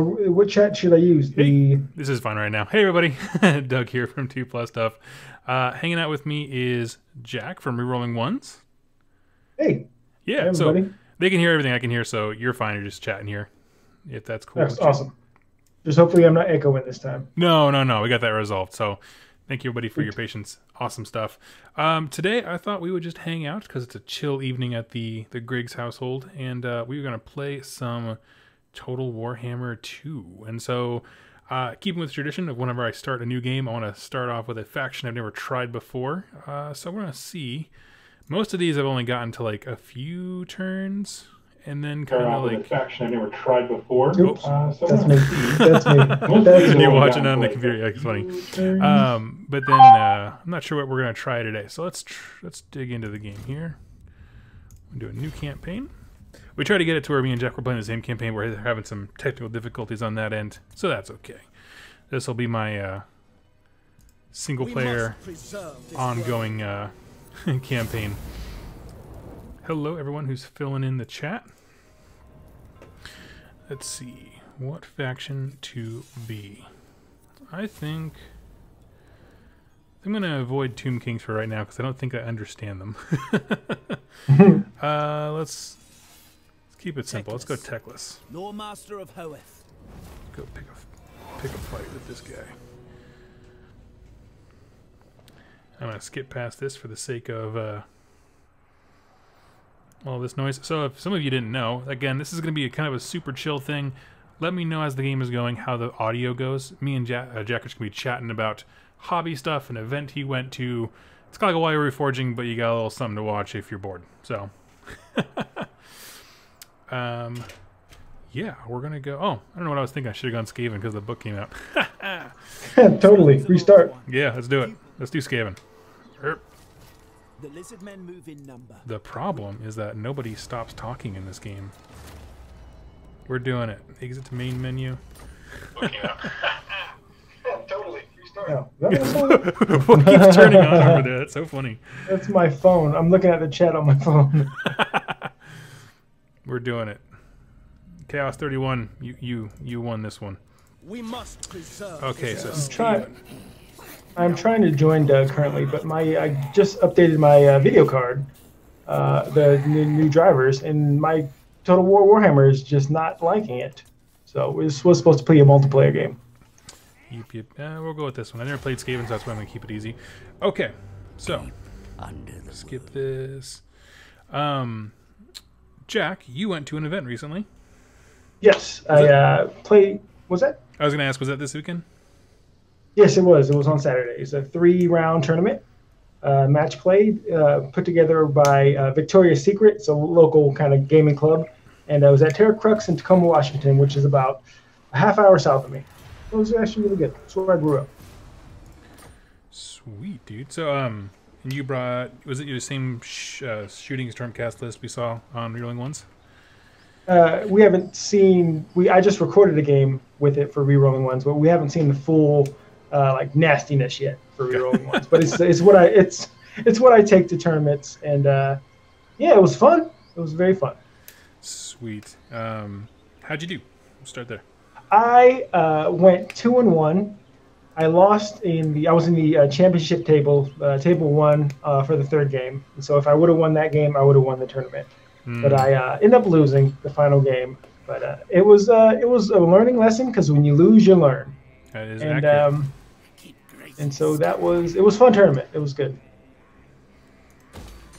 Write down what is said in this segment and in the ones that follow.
What chat should I use? Hey, The this is fun right now. Hey, everybody. Doug here from 2 Plus Stuff. Hanging out with me is Jack from Rerolling Ones. Hey, hey Yeah, so everybody. they can hear everything I can hear, so you're fine. You're just chatting here, if that's cool That's with you. awesome. Just hopefully I'm not echoing this time. No, no, no. We got that resolved. So thank you, everybody, for your Sweet. patience. Awesome stuff. Today, I thought we would just hang out because it's a chill evening at the Griggs household, and we were going to play some Total Warhammer 2. And so, keeping with tradition of whenever I start a new game, I want to start off with a faction I've never tried before. So we're going to see. Most of these I've only gotten to like a few turns, and then kind of like. With a faction I've never tried before. Oops, So that's we'll me. see. That's me. Most That's of these You're are watching only on the gotten computer. to, Yeah, it's funny. turns. But then I'm not sure what we're gonna try today. So let's dig into the game here. We'll do a new campaign. We try to get it to where me and Jack were playing the same campaign. We're having some technical difficulties on that end, so that's okay. This will be my single player ongoing campaign. Hello, everyone who's filling in the chat. Let's see what faction to be. I think I'm gonna avoid Tomb Kings for right now because I don't think I understand them. Let's keep it simple. Let's go Techless. Lord Master of Hoeth. Go pick a fight with this guy. I'm gonna skip past this for the sake of all this noise. So if some of you didn't know, again, this is gonna be a kind of a super chill thing. Let me know as the game is going how the audio goes. Me and Jack are just gonna be chatting about hobby stuff, an event he went to. It's kind of like a while you're reforging, but you got a little something to watch if you're bored. So, yeah, we're gonna go. Oh, I don't know what I was thinking. I should have gone Skaven because the book came out. Totally. Restart. Yeah, let's do it. Let's do Skaven. The lizard men move in number. The problem is that nobody stops talking in this game. We're doing it. Exit to main menu. Totally. Restart. No, that was all- What keeps turning on over there? That's so funny. that's my phone. I'm looking at the chat on my phone. We're doing it. Chaos 31. You won this one. We must preserve. Okay, so I'm trying to join currently, but I just updated my video card, the new drivers, and my Total Warhammer is just not liking it. So this was supposed to be a multiplayer game. Yep. We'll go with this one. I never played Skaven, so that's why I'm gonna keep it easy. Okay, so skip this. Jack, you went to an event recently. Yes, I played. Was that? I was gonna ask, was that this weekend? Yes, it was. It was on Saturday. It's a 3-round tournament, match played, put together by Victoria's Secret. It's a local kind of gaming club, and it was at Terra Crux in Tacoma, Washington, which is about a half-hour south of me. It was actually really good. That's where I grew up. Sweet, dude. So, and you brought, was it your same shooting Stormcast list we saw on Reeling Ones? We haven't seen. I just recorded a game with it for rerolling ones, but we haven't seen the full like nastiness yet for rerolling ones. But it's what I take to tournaments, and yeah, it was fun. It was very fun. Sweet. How'd you do? We'll start there. I went 2-1. I lost I was in the championship table, table 1 for the third game. And so if I would have won that game, I would have won the tournament. But I ended up losing the final game. But it was a learning lesson because when you lose, you learn. That is And accurate. and so it was a fun tournament. It was good.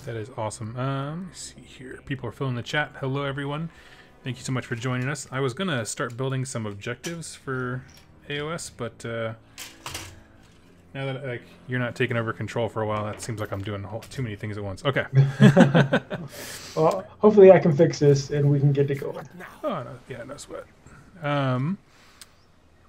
That is awesome. Let me see here. People are filling the chat. Hello, everyone. Thank you so much for joining us. I was going to start building some objectives for AOS, but now that like you're not taking over control for a while, that seems like I'm doing too many things at once. Okay. Well, hopefully I can fix this and we can get it going. Oh, no, yeah, no sweat.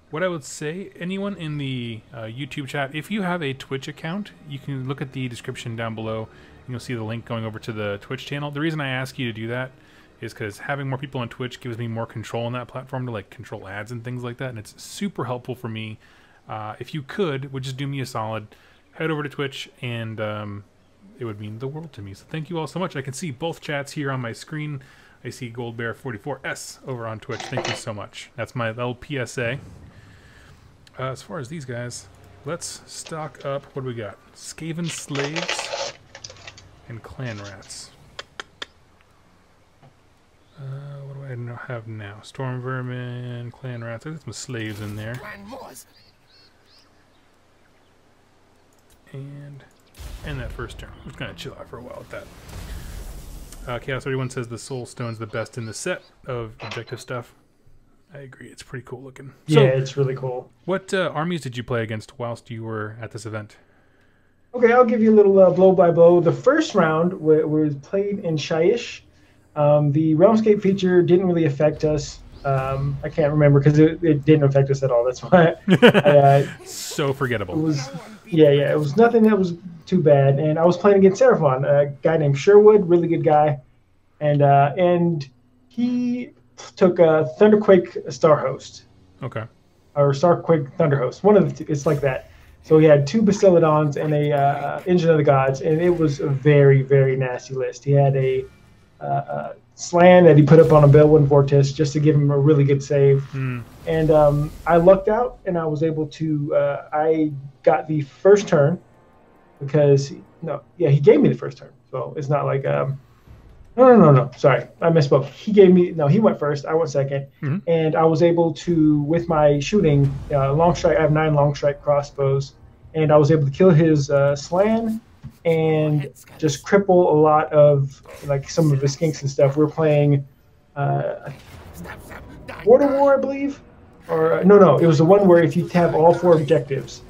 What I would say, anyone in the YouTube chat, if you have a Twitch account, you can look at the description down below. And you'll see the link going over to the Twitch channel. The reason I ask you to do that is because having more people on Twitch gives me more control on that platform to like control ads and things like that, and it's super helpful for me. If you would just do me a solid, head over to Twitch, and it would mean the world to me. So thank you all so much. I can see both chats here on my screen. I see Goldbear44S over on Twitch. Thank you so much. That's my little PSA. As far as these guys, let's stock up. What do we got? Skaven Slaves and Clan Rats. What do I have now? Storm Vermin, Clan Rats. There's some slaves in there. And that first turn. I'm just going to chill out for a while with that. Chaos 31 says the Soul Stone's the best in the set of objective stuff. I agree. It's pretty cool looking. Yeah, it's really cool. What armies did you play against whilst you were at this event? Okay, I'll give you a little blow by blow. The first round was played in Shyish. The Realmscape feature didn't really affect us. I can't remember because it didn't affect us at all. That's why. So forgettable. It was, it was nothing that was too bad. And I was playing against Seraphon, a guy named Sherwood, really good guy, and he took Thunderquake Starhost. Okay. Or Starquake Thunderhost. One of the two, it's like that. So he had 2 Bastiladons and a Engine of the Gods, and it was a very, very nasty list. He had a Slan that he put up on a Balewind Vortis just to give him a really good save. And I lucked out, and I was able to I got the first turn because he gave me the first turn. So it's not like no, sorry, I misspoke. He went first, I went second, and I was able to, with my shooting long strike, I have 9 long strike crossbows, and I was able to kill his Slan and just cripple a lot of like some of the skinks and stuff. We're playing Border War, I believe, or no, it was the one where if you have all 4 objectives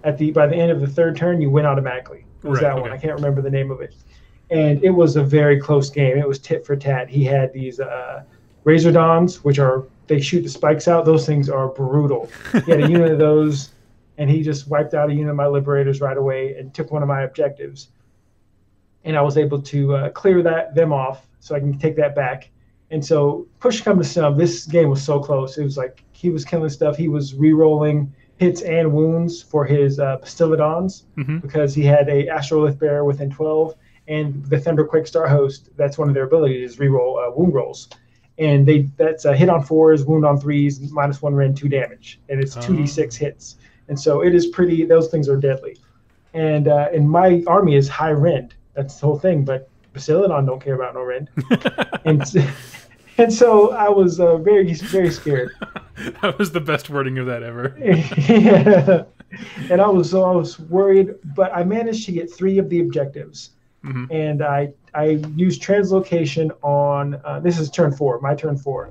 by the end of the 3rd turn, you win automatically. It was that one. I can't remember the name of it, and it was a very close game. It was tit for tat. He had these Razor Dons, which they shoot the spikes out. Those things are brutal. He had a unit of those. And he just wiped out a unit of my Liberators right away and took one of my objectives. And I was able to clear them off so I can take that back. And so push come to shove, this game was so close. It was like he was killing stuff. He was re-rolling hits and wounds for his Bastiladons because he had a Astrolith Bearer within 12. And the Thunderquake Starhost, that's one of their abilities, is re-roll wound rolls. And that's a hit on 4s, wound on 3s, -1 rend, 2 damage. And it's 2d6 hits. And so it is pretty, those things are deadly. And my army is high rend. That's the whole thing. But Bastiladon don't care about no rend. and so I was very, very scared. That was the best wording of that ever. Yeah. And I was worried, but I managed to get 3 of the objectives. And I used translocation on, this is turn 4, my turn 4.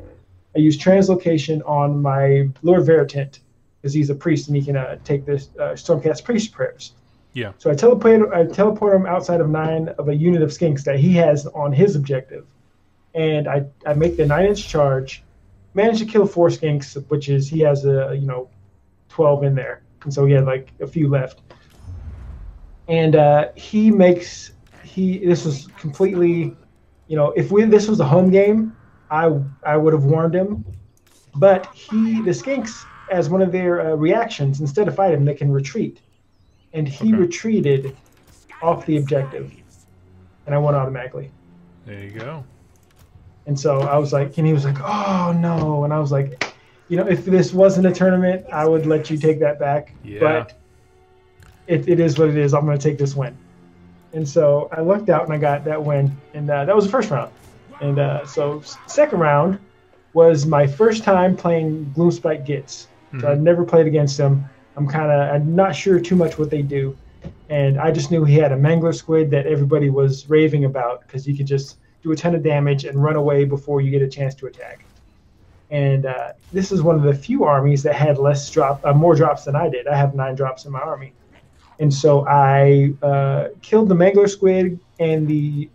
I used translocation on my Lord Veritant, because he's a priest and he can take this Stormcast priest prayers. Yeah. So I teleport him outside of 9 of a unit of skinks that he has on his objective, and I make the 9-inch charge, manage to kill 4 skinks, which is he has 12 in there, and so he had like a few left, and this was completely, if this was a home game, I would have warned him, but the skinks, as one of their reactions, instead of fight him, they can retreat. And he retreated off the objective. And I won automatically. There you go. And so I was like, and he was like, oh no. And I was like, if this wasn't a tournament, I would let you take that back. Yeah. But it is what it is. I'm going to take this win. And so I lucked out and I got that win. And that was the first round. And so second round was my first time playing Gloomspite Gits. So I'd never played against him. I'm not sure too much what they do. And I just knew he had a Mangler Squid that everybody was raving about because you could just do a ton of damage and run away before you get a chance to attack. And this is one of the few armies that had more drops than I did. I have 9 drops in my army. And so I killed the Mangler Squid and the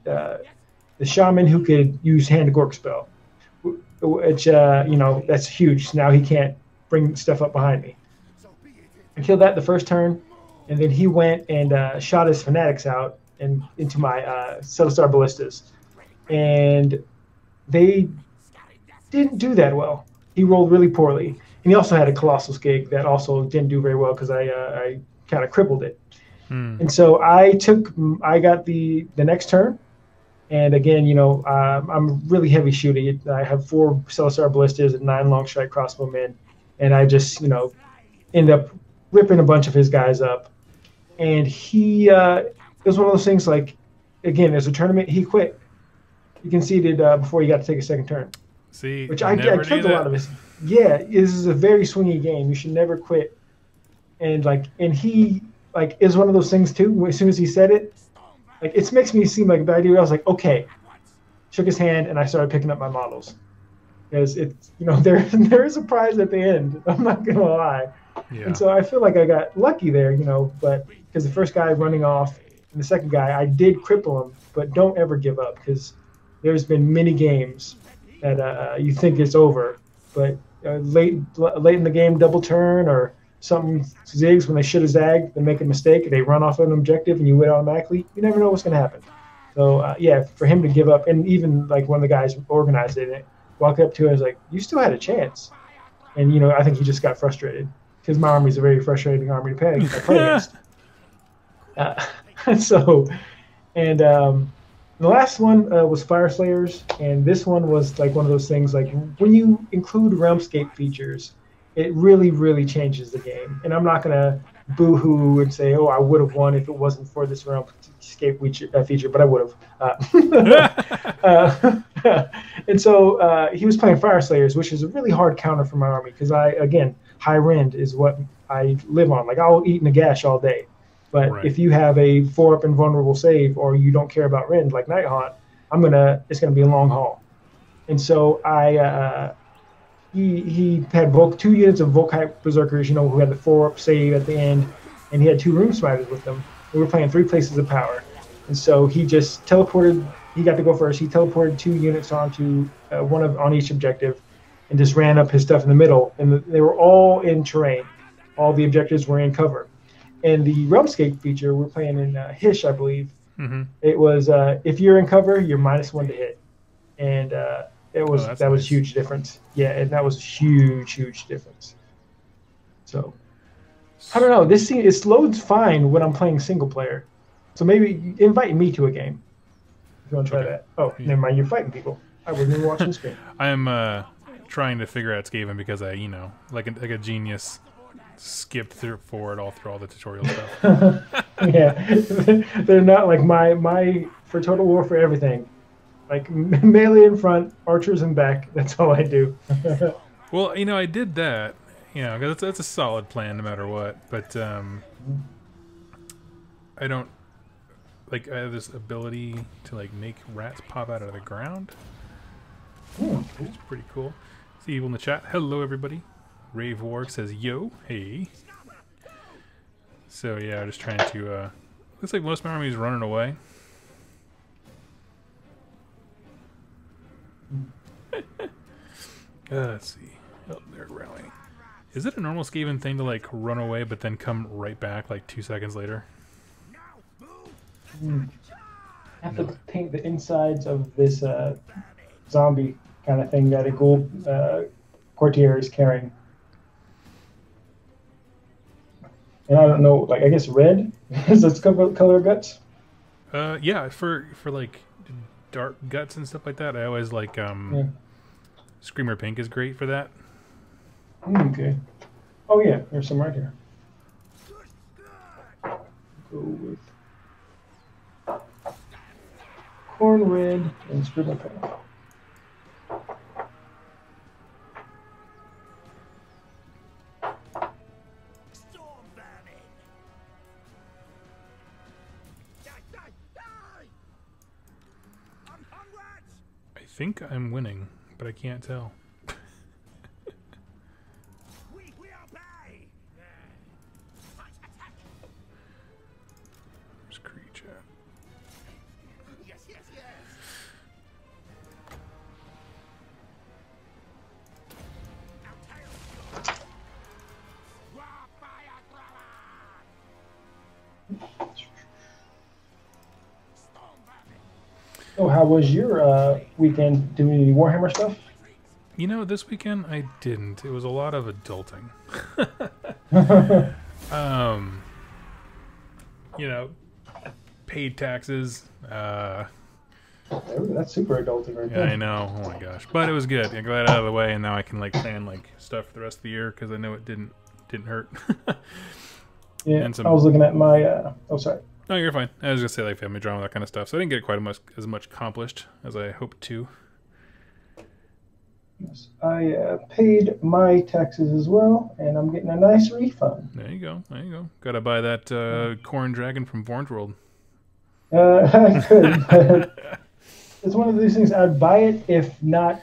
Shaman who could use Hand to Gork spell, which, that's huge. Now he can't bring stuff up behind me. I killed that the first turn, and then he went and shot his Fanatics out and into my Celestar Ballistas. And they didn't do that well. He rolled really poorly. And he also had a Colossal Skig that also didn't do very well because I kind of crippled it. And so I got the next turn, And again, I'm really heavy shooting. I have 4 Celestar ballistas and 9 long strike crossbowmen, and I just end up ripping a bunch of his guys up. And it was one of those things like, again, there's a tournament. He quit. He conceded before he got to take a second turn. See, which I killed a lot of his. Yeah, this is a very swingy game. You should never quit. And he is one of those things too. As soon as he said it, it makes me seem like a bad idea. I was like, okay, shook his hand, and I started picking up my models because it's there is a prize at the end. I'm not gonna lie. Yeah. And so I feel like I got lucky there, but because the first guy running off and the second guy, I did cripple him. But don't ever give up, because there's been many games that you think it's over, but late in the game, double turn or something zigs when they should have zagged, they make a mistake, they run off an objective, and you win automatically. You never know what's going to happen. So for him to give up, and even one of the guys organized it, walked up to him and was like, "You still had a chance," and I think he just got frustrated because my army is a very frustrating army to play against. The last one was Fire Slayers, and this one was one of those things when you include Realmscape features, it really, really changes the game. And I'm not going to boo-hoo and say, oh, I would have won if it wasn't for this Realmscape feature, but I would have. And so he was playing Fire Slayers, which is a really hard counter for my army, because high rend is what I live on. I'll eat Nagash all day. But if you have a 4-up invulnerable save, or you don't care about rend like Nighthaunt, it's gonna be a long haul. And so he had 2 units of Volkite Berserkers, who had the 4-up save at the end, and he had 2 Room Spiders with them. We were playing 3 places of power, and so he just teleported. He got to go first. He teleported 2 units onto on each objective, and just ran up his stuff in the middle. And they were all in terrain. All the objectives were in cover. And the Realmscape feature, we're playing in Hish, I believe. Mm-hmm. It was if you're in cover, you're -1 to hit, and that was nice. A huge difference. Yeah, and that was a huge difference. So I don't know. It loads fine when I'm playing single player. So maybe invite me to a game if you want to try that. Oh, yeah. Never mind. You're fighting people. I wasn't even watching the screen. I'm trying to figure out Skaven because I, like a genius, skipped through all the tutorial stuff. Yeah, they're not like my for Total War for everything. Melee in front, archers in back. That's all I do. Well, I did that. Because that's a solid plan no matter what. But I don't I have this ability to make rats pop out of the ground. Which is pretty cool. See people in the chat. Hello, everybody. Rave Warg says, yo, hey. So, yeah, I'm just trying to, looks like most of my army is running away. Let's see. Oh, they're rallying. Is it a normal Skaven thing to, run away but then come right back, 2 seconds later? I have to paint the insides of this, zombie kind of thing that a ghoul, courtier is carrying. And I don't know, I guess red is its color guts. Yeah, for dark guts and stuff like that, I always Screamer Pink is great for that. Okay. Oh yeah, there's some right here. Go with corn red and Screamer Pink. I think I'm winning, but I can't tell. There's Creech at. Yes. Oh, how was your weekend? Doing any Warhammer stuff? This weekend I didn't. It was a lot of adulting. Paid taxes, That's super adulting right Yeah, there. I know. Oh my gosh, but it was good. I got it out of the way, and now I can like plan like stuff for the rest of the year because I know it didn't hurt. Yeah, And some. I was looking at my. Oh, sorry. No, you're fine. I was gonna say like family drama, that kind of stuff. So I didn't get quite as much accomplished as I hoped to. Yes, I paid my taxes as well, and I'm getting a nice refund. There you go. There you go. Gotta buy that corn dragon from Vorn's World. I could, but it's one of these things. I'd buy it if not,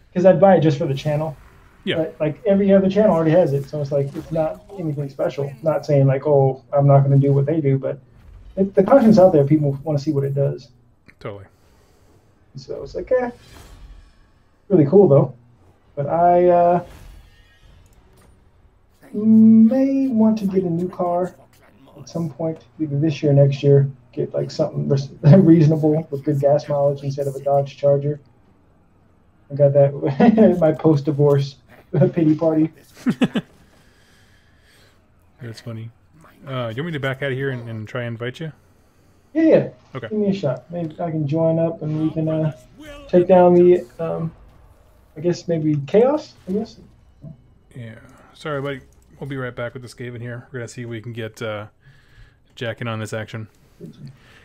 because I'd buy it just for the channel. Yeah. But like every other channel already has it, so it's like it's not anything special. Not saying like, oh, I'm not going to do what they do, but the content's out there. People want to see what it does. Totally. So it's like, really cool though. But I may want to get a new car at some point, either this year or next year. Get like something reasonable with good gas mileage instead of a Dodge Charger. I got that my post-divorce pity party. That's funny. You want me to back out of here and try and invite you? Yeah. Okay. Give me a shot. Maybe I can join up and we can take down the, I guess maybe chaos. I guess. Yeah. Sorry, buddy. We'll be right back with the Skaven here. We're gonna see if we can get Jack in on this action.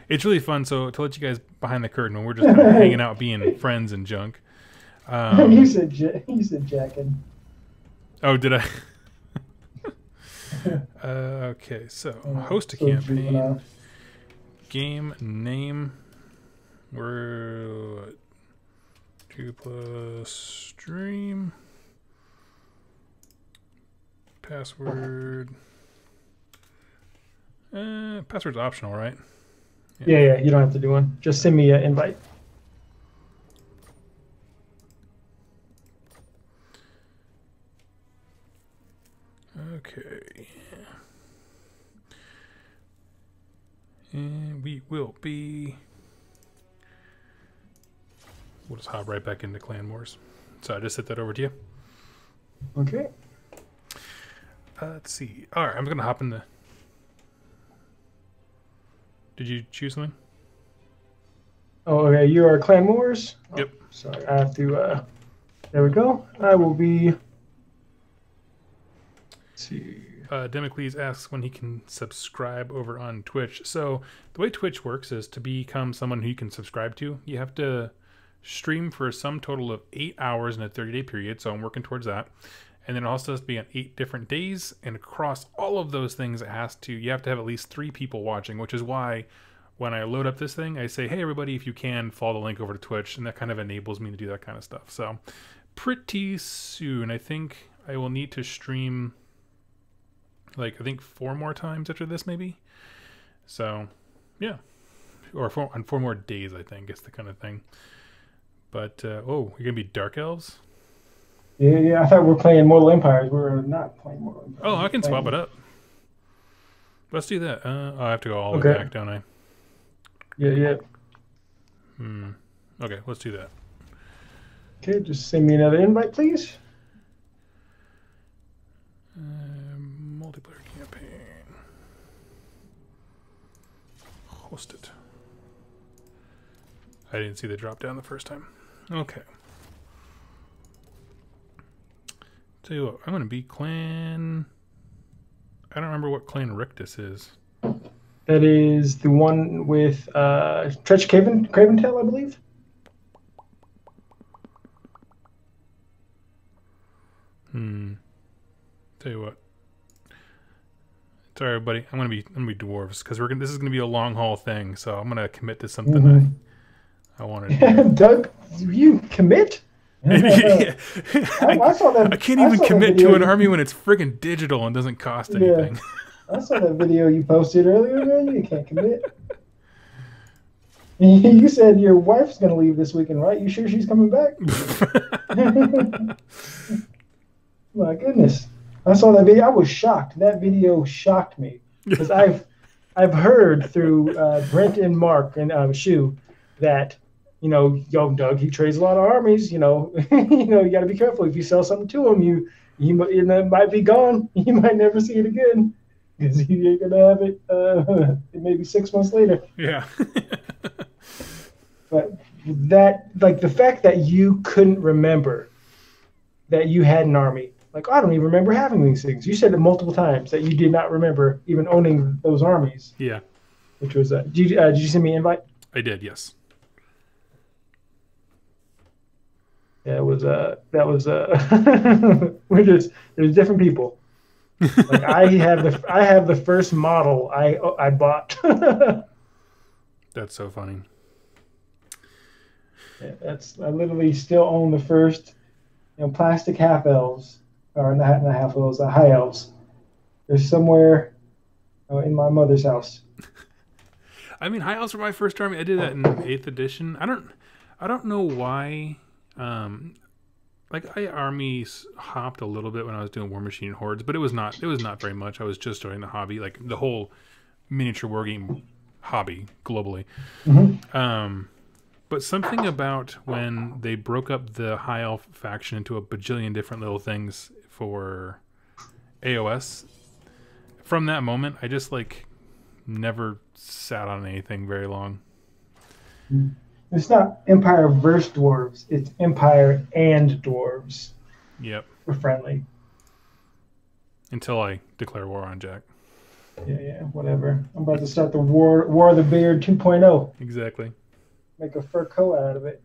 It's really fun. So to let you guys behind the curtain, when we're just kind of hanging out, being friends and junk. You said jacking. Oh, did I? Okay, so host a campaign. Game name. We're 2+ stream. Password. Password's optional, right? Yeah. You don't have to do one. Just send me an invite. Okay. And we will be... We'll just hop right back into Clan Wars. So I just hit that over to you. Okay. Let's see. All right, I'm going to hop in the... Did you choose something? Oh, okay. You are Clan Wars? Yep. Oh, sorry, I have to... there we go. I will be... Let's see. Democles asks when he can subscribe over on Twitch. So the way Twitch works is to become someone who you can subscribe to, you have to stream for some total of 8 hours in a 30-day period. So I'm working towards that. And then it also has to be on 8 different days. And across all of those things, you have to have at least 3 people watching, which is why when I load up this thing, I say, hey, everybody, if you can, follow the link over to Twitch. And that kind of enables me to do that kind of stuff. So pretty soon, I think I will need to stream... I think 4 more times after this, maybe. So, yeah. Or on 4 more days, I think, is the kind of thing. But, oh, you're going to be Dark Elves? Yeah, I thought we were playing Mortal Empires. We're not playing Mortal Empires. Oh, I can swap it up. Let's do that. I have to go all the way back, don't I? Yeah. Okay, let's do that. Okay, just send me another invite, please. Multiplayer campaign. Host it. I didn't see the drop down the first time. Okay. Tell you what, I'm going to be clan... I don't remember what clan Rictus is. That is the one with Tretch Craventail, I believe. Tell you what. Sorry, everybody. I'm gonna be dwarves because this is gonna be a long haul thing. So I'm gonna commit to something I want to do. Doug, you commit? I saw that. I can't even commit to an army when it's friggin' digital and doesn't cost anything. I saw that video you posted earlier, man. You can't commit. You said your wife's gonna leave this weekend, right? You sure she's coming back? My goodness. I saw that video. I was shocked. That video shocked me because I've heard through Brent and Mark and Shu that young Doug, he trades a lot of armies. You got to be careful. If you sell something to him, it might be gone. You might never see it again because you ain't gonna have it maybe 6 months later. Yeah. But that, like, the fact that you couldn't remember that you had an army. Like, I don't even remember having these things. You said it multiple times that you did not remember even owning those armies. Yeah. Which was, did you send me an invite? I did, yes. Yeah, it was, there's different people. Like, I have the first model I bought. That's so funny. Yeah, I literally still own the first, plastic half elves, or not half elves, high elves. They're somewhere in my mother's house. I mean, high elves were my first army. I did that in 8th edition. I don't know why. Like, I armies hopped a little bit when I was doing War Machine and Hordes, but it was not very much. I was just starting the hobby, like the whole miniature wargame hobby globally. Mm-hmm. But something about when they broke up the high elf faction into a bajillion different little things for AOS, from that moment, I just, like, never sat on anything very long. It's not Empire versus Dwarves. It's Empire and Dwarves. Yep. We're friendly. Until I declare war on Jack. Yeah, whatever. I'm about to start the War of the Beard 2.0. Exactly. Make a fur coat out of it.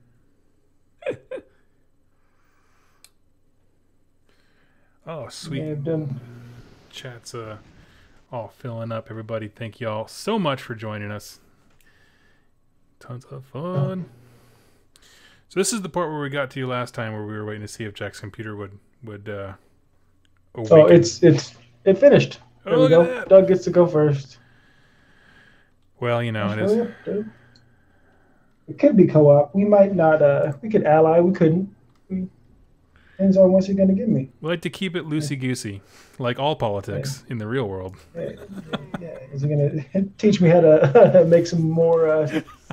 Oh, sweet. Yeah, I've done. Chat's all filling up. Everybody, thank y'all so much for joining us. Tons of fun. So this is the part where we got to last time, where we were waiting to see if Jack's computer would awaken. Oh, it finished. There we look go. at that. Doug gets to go first. Well, it is. It could be co-op. We might not. We could ally. We couldn't. Depends on what you're gonna give me. We like to keep it loosey-goosey, like all politics in the real world. Yeah. Is he gonna teach me how to make some more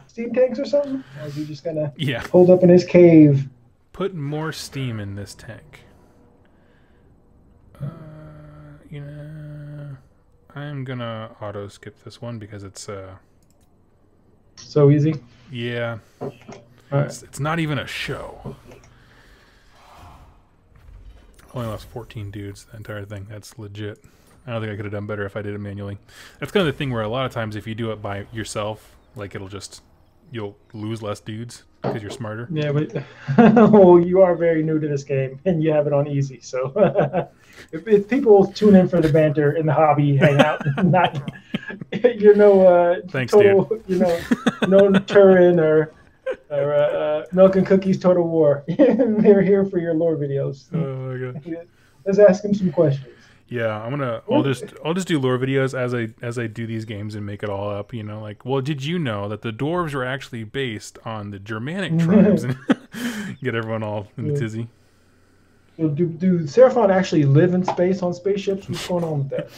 steam tanks or something? Or is he just gonna hold up in his cave? Put more steam in this tank. I'm gonna auto skip this one because it's so easy. Yeah. Right. It's not even a show. Only lost 14 dudes, the entire thing. That's legit. I don't think I could have done better if I did it manually. That's kind of the thing where a lot of times if you do it by yourself, like, you'll lose less dudes because you're smarter. Yeah, but well, you are very new to this game and you have it on easy. So if people tune in for the banter in the hobby hangout, not Thanks, total, dude. No Turin or Milk and Cookies Total War. They're here for your lore videos. Oh my god. Let's ask him some questions. Yeah, I'll just do lore videos as I do these games and make it all up, like, well, did you know that the dwarves were actually based on the Germanic tribes, and get everyone all in a tizzy. So do Seraphon actually live in space on spaceships? What's going on with that?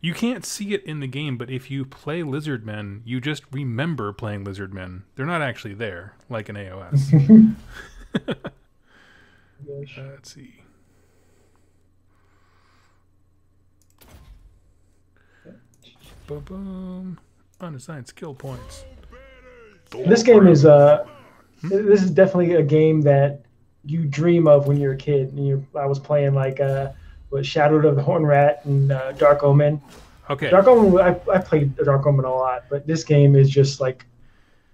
You can't see it in the game, but if you play Lizardmen, you just remember playing Lizardmen. They're not actually there, like in AOS. Let's see. Boom, boom. Unassigned skill points. This game is this is definitely a game that you dream of when you're a kid. And I was playing like Shadow of the Horn Rat and Dark Omen. Okay. Dark Omen, I played Dark Omen a lot, but this game is just like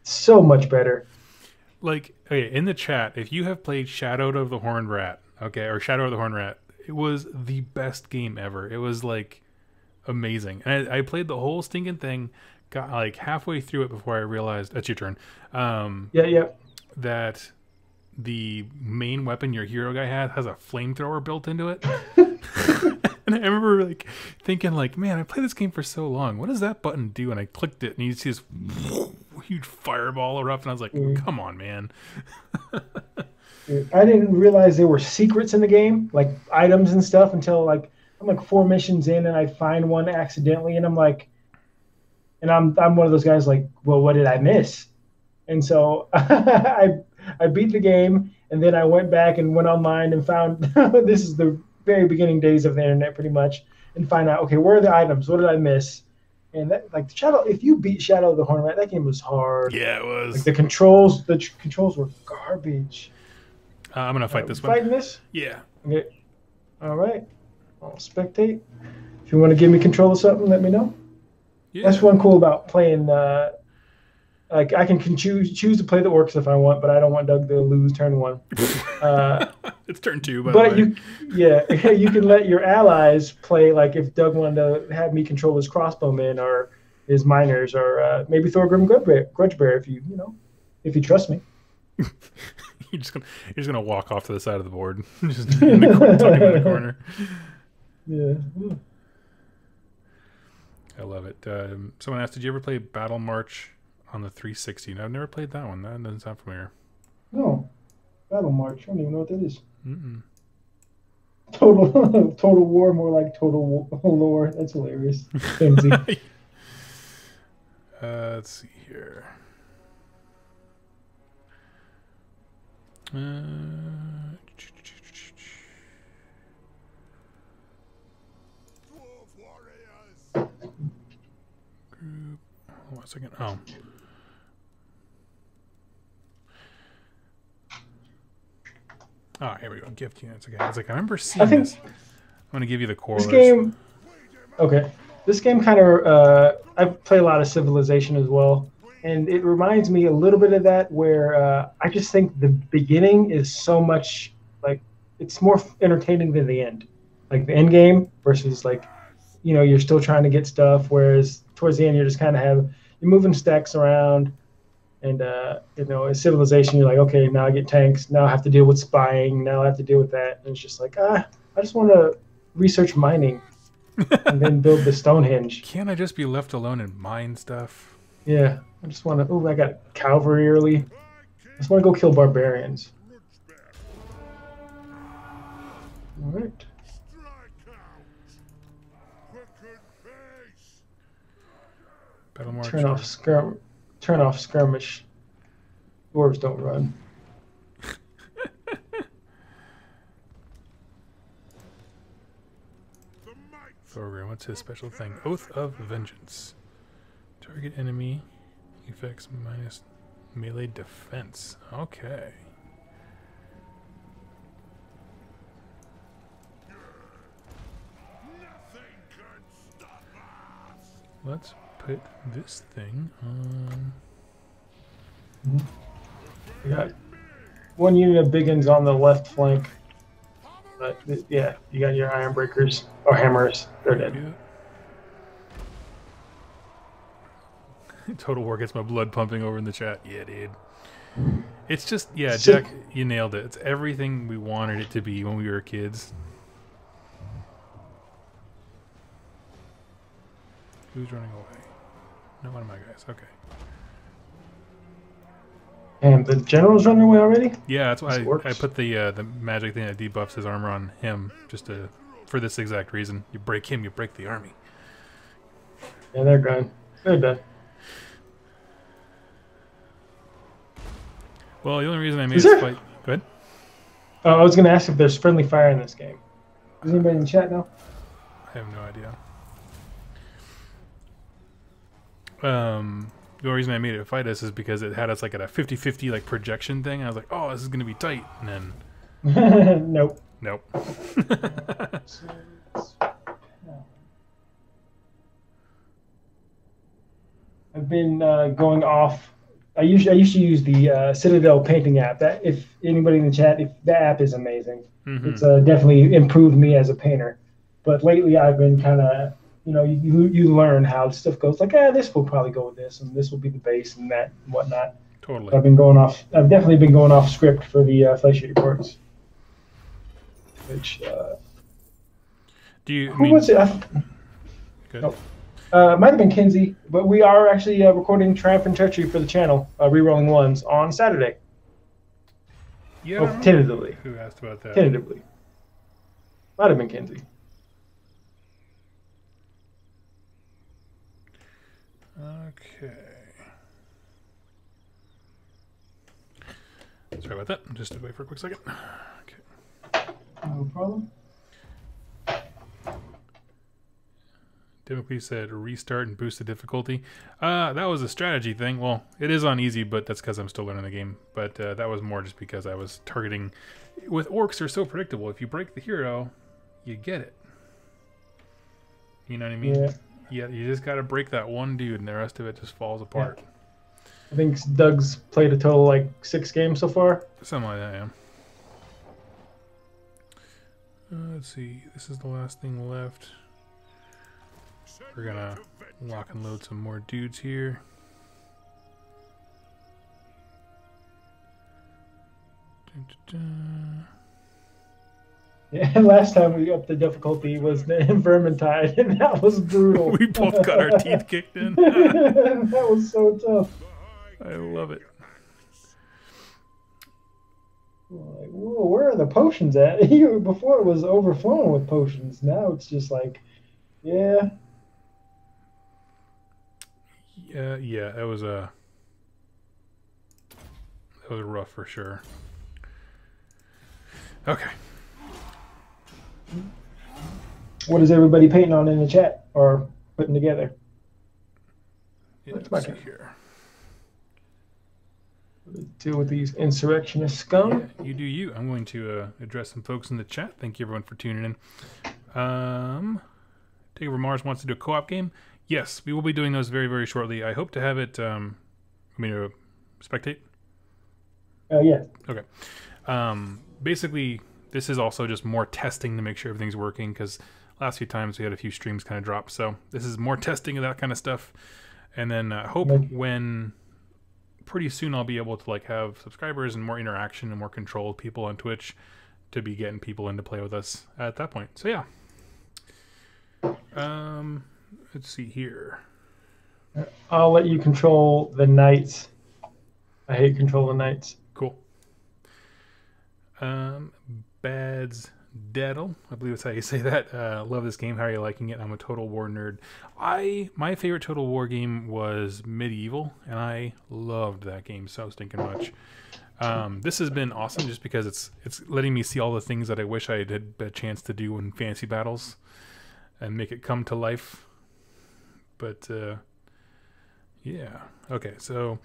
so much better. Like, okay, in the chat, if you have played Shadow of the Horned Rat, or Shadow of the Horned Rat, it was the best game ever. It was like amazing. And I played the whole stinking thing, got like halfway through it before I realized that's your turn. That the main weapon your hero guy has a flamethrower built into it. And I remember like thinking like, man, I played this game for so long. What does that button do? And I clicked it and you see this huge fireball erupt, and I was like, come on, man. I didn't realize there were secrets in the game, like items and stuff, until like I'm like 4 missions in and I find one accidentally, and I'm like, and I'm one of those guys like, well, what did I miss? And so I beat the game, and then I went back and went online and found this is the very beginning days of the internet pretty much, and find out, okay, where are the items? What did I miss? And that, like Shadow, if you beat Shadow of the Hornet, that game was hard. Yeah, it was. Like the controls were garbage. I'm gonna fight this one. Fighting this? Yeah. Okay. All right. I'll spectate. If you want to give me control of something, let me know. Yeah. That's one cool about playing. Like I can choose to play the orcs if I want, but I don't want Doug to lose turn 1. It's turn 2, by the way. You can let your allies play. Like if Doug wanted to have me control his crossbowmen or his miners, or maybe Thorgrim Grudgebear, if you trust me. You're just gonna walk off to the side of the board, just tuck him in the corner. Yeah. I love it. Someone asked, "Did you ever play Battle March on the 360?" No, I've never played that one. That doesn't sound familiar. No, Battle March. I don't even know what that is. Mm-mm. Total War, more like Total Lore. That's hilarious. Let's see here. Group. Hold on a second. Oh. Oh, here we go. Gift units again. I was like, I remember seeing this. I'm going to give you the core. This game. Okay. This game kind of. I play a lot of Civilization as well. And it reminds me a little bit of that, where I just think the beginning is so much like it's more entertaining than the end, like the end game versus like, you're still trying to get stuff. Whereas towards the end, you're just kind of you're moving stacks around, and in Civilization, you're like, okay, now I get tanks. Now I have to deal with spying. Now I have to deal with that. And it's just like, I just want to research mining and then build the Stonehenge. Can't I just be left alone and mine stuff? Yeah, I just want to. Oh, I got cavalry early. I just want to go kill barbarians. All right. Battle March. Turn off skirmish. Dwarves don't run. Thorgrim, what's his special thing? Oath of Vengeance. Target enemy effects minus melee defense. Okay. Let's put this thing on. We got one unit of biggins on the left flank. But yeah, you got your iron breakers or hammers. They're dead. Total War gets my blood pumping over in the chat. Yeah, dude. It's just, yeah, Jack, you nailed it. It's everything we wanted it to be when we were kids. Who's running away? Not one of my guys. Okay. And the general's running away already? Yeah, that's why I put the magic thing that debuffs his armor on him, just for this exact reason. You break him, you break the army. Yeah, they're gone. They're done. Well, the only reason I made this fight... Go ahead. I was going to ask if there's friendly fire in this game. Does anybody in the chat know? I have no idea. The only reason I made it fight us is because it had us like at a 50-50 like projection thing. I was like, oh, this is going to be tight. And then... Nope. Nope. I've been going off. I used to use the Citadel painting app. That if anybody in the chat, if that app is amazing. Mm-hmm. It's definitely improved me as a painter. But lately, I've been kind of, you learn how stuff goes. Like, this will probably go with this, and this will be the base, and that, and whatnot. Totally. So I've definitely been going off script for the Flesh Eater Courts. Which do you? Who was it? Good. Nope. Might have been Kinsey, but we are actually recording Triumphant Treachery for the channel, Rerolling Ones, on Saturday. Yeah. Tentatively. Who asked about that? Tentatively. Might have been Kinsey. Okay. Sorry about that. Just wait for a quick second. Okay. No problem. Typically said restart and boost the difficulty. That was a strategy thing. Well, it is on easy, but that's because I'm still learning the game. But that was more just because I was targeting. With orcs, they're so predictable. If you break the hero, you get it. You know what I mean? Yeah. Yeah, you just got to break that one dude, and the rest of it just falls apart. Yeah. I think Doug's played a total like 6 games so far. Something like that, yeah. Let's see. This is the last thing left. We're gonna lock and load some more dudes here. Dun, dun, dun. Yeah, last time we upped the difficulty was the Vermintide, and that was brutal. We both got our teeth kicked in. That was so tough. I love it. Like, whoa, where are the potions at? Before it was overflowing with potions. Now it's just like, yeah. Yeah, that was rough for sure. Okay. What is everybody painting on in the chat or putting together? Yeah, Let's let's see see here. Deal with these insurrectionist scum. Yeah, you do you. I'm going to address some folks in the chat. Thank you everyone for tuning in. Take Over Mars wants to do a co-op game. Yes, we will be doing those very, very shortly. I hope to have it. Spectate. Yeah. Okay. Basically, this is also just more testing to make sure everything's working, because last few times we had a few streams kind of drop. So this is more testing of that kind of stuff. And then hope when pretty soon I'll be able to like have subscribers and more interaction and more control with people on Twitch to be getting people in to play with us at that point. So yeah. Let's see here. I'll let you control the knights. I hate control the knights. Cool. Bads Daddle, I believe that's how you say that. Love this game. How are you liking it? I'm a Total War nerd. My favorite Total War game was Medieval, and I loved that game so stinking much. This has been awesome just because it's letting me see all the things that I wish I had a chance to do in fantasy battles and make it come to life. But yeah. Okay, so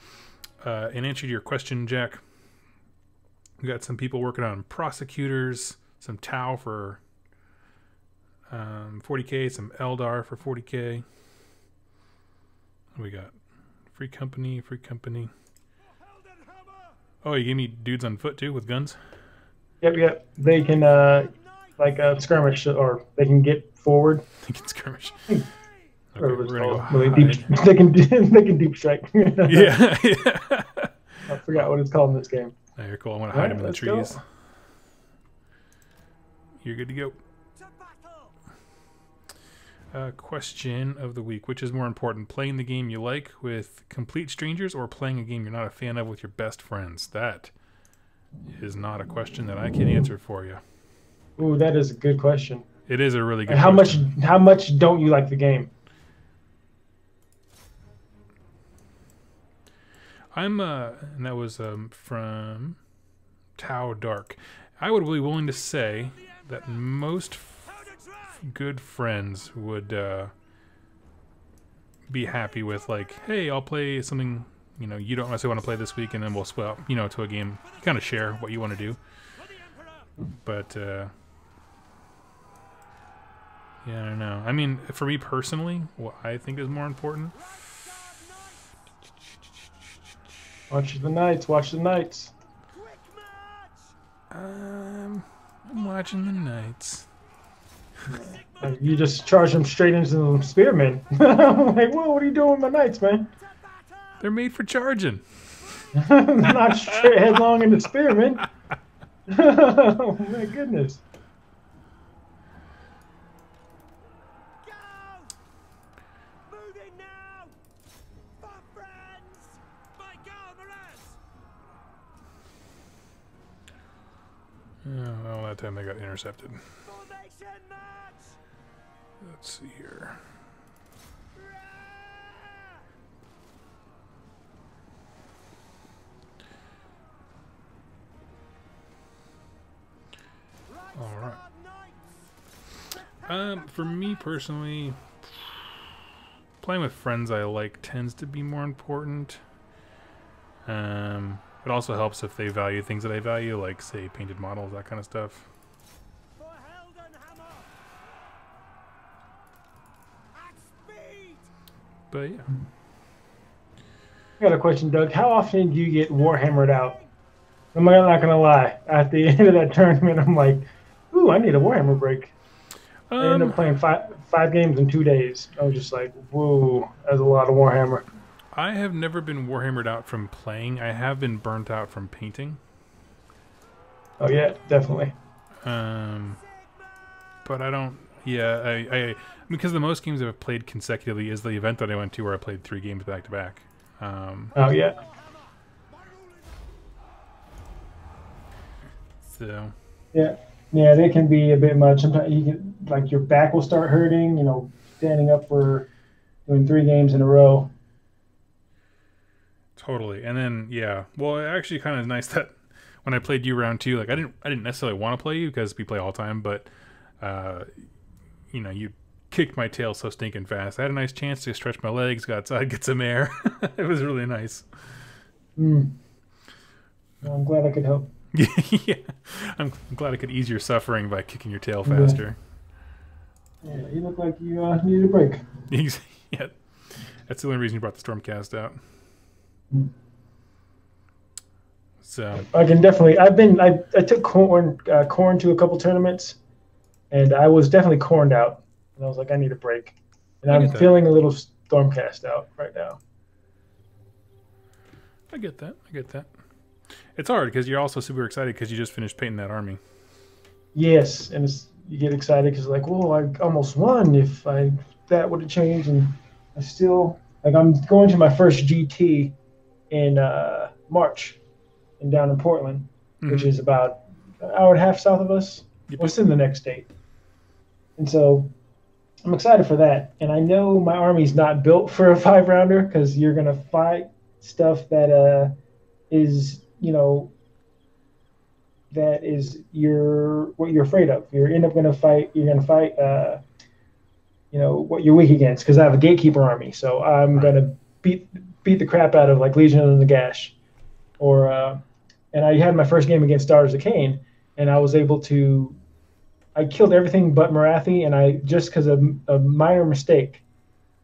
in answer to your question, Jack, we got some people working on prosecutors, some Tau for 40k, some Eldar for 40k. What we got? Free company. Oh, you gave me dudes on foot too with guns? Yep. They can skirmish, or they can get forward. They can skirmish. Okay, we're gonna go they can deep strike. Yeah. I forgot what it's called in this game. Oh, you're cool. I want to hide them in the trees. Go. You're good to go. Question of the week. Which is more important, playing the game you like with complete strangers or playing a game you're not a fan of with your best friends? That is not a question that I can answer for you. Ooh, that is a good question. It is a really good question. How much don't you like the game? I'm and that was from Tau Dark. I would be willing to say that most good friends would be happy with, like, hey, I'll play something, you don't necessarily want to play this week, and then we'll split up, to a game. Kind of share what you want to do. But yeah, I don't know. I mean, for me personally, what I think is more important. Watch the knights. I'm watching the knights. You just charge them straight into the spearmen. I'm like, whoa, what are you doing with my knights, man? They're made for charging. Not straight headlong into spearmen. Oh my goodness. Oh, well, that time they got intercepted. Let's see here. All right. For me personally, playing with friends I like tends to be more important. It also helps if they value things that I value, like, say, painted models, that kind of stuff. But, yeah. I got a question, Doug. How often do you get Warhammered out? I'm not going to lie. At the end of that tournament, I'm like, ooh, I need a Warhammer break. I ended up playing five games in 2 days. I was just like, whoa, that's a lot of Warhammer. I have never been Warhammered out from playing. I have been burnt out from painting. Oh, yeah, definitely. But I don't... Yeah, I because the most games I've played consecutively is the event that I went to where I played 3 games back-to-back. Oh, yeah. So... Yeah. Yeah, they can be a bit much. Sometimes you can, like, your back will start hurting, you know, standing up for doing 3 games in a row. Totally. And then, yeah. Well, it actually kind of nice that when I played you round 2, like, I didn't necessarily want to play you because we play all the time, but, you know, you kicked my tail so stinking fast. I had a nice chance to stretch my legs, go outside, get some air. It was really nice. Well, I'm glad I could help. Yeah, I'm glad I could ease your suffering by kicking your tail faster. Yeah, you look like you need a break. Yeah, that's the only reason you brought the Stormcast out. So I can definitely. I took corn to a couple tournaments, and I was definitely corned out. And I was like, I need a break, and I'm feeling a little Stormcast out right now. I get that. It's hard because you're also super excited because you just finished painting that army. Yes, and you get excited because like, whoa, I almost won. If that would have changed, and I still I'm going to my first GT in March, and down in Portland, which is about an hour and a half south of us. Yep. Well, it's in the next state, and so I'm excited for that. And I know my army's not built for a 5-rounder because you're gonna fight stuff that is, you know, that is what you're afraid of. You're gonna fight, you know, what you're weak against, because I have a gatekeeper army, so I'm gonna beat the crap out of like Legion of the Gash, or and I had my first game against Daughters of Cain, and I was able to, I killed everything but Marathi, and I just because of a minor mistake,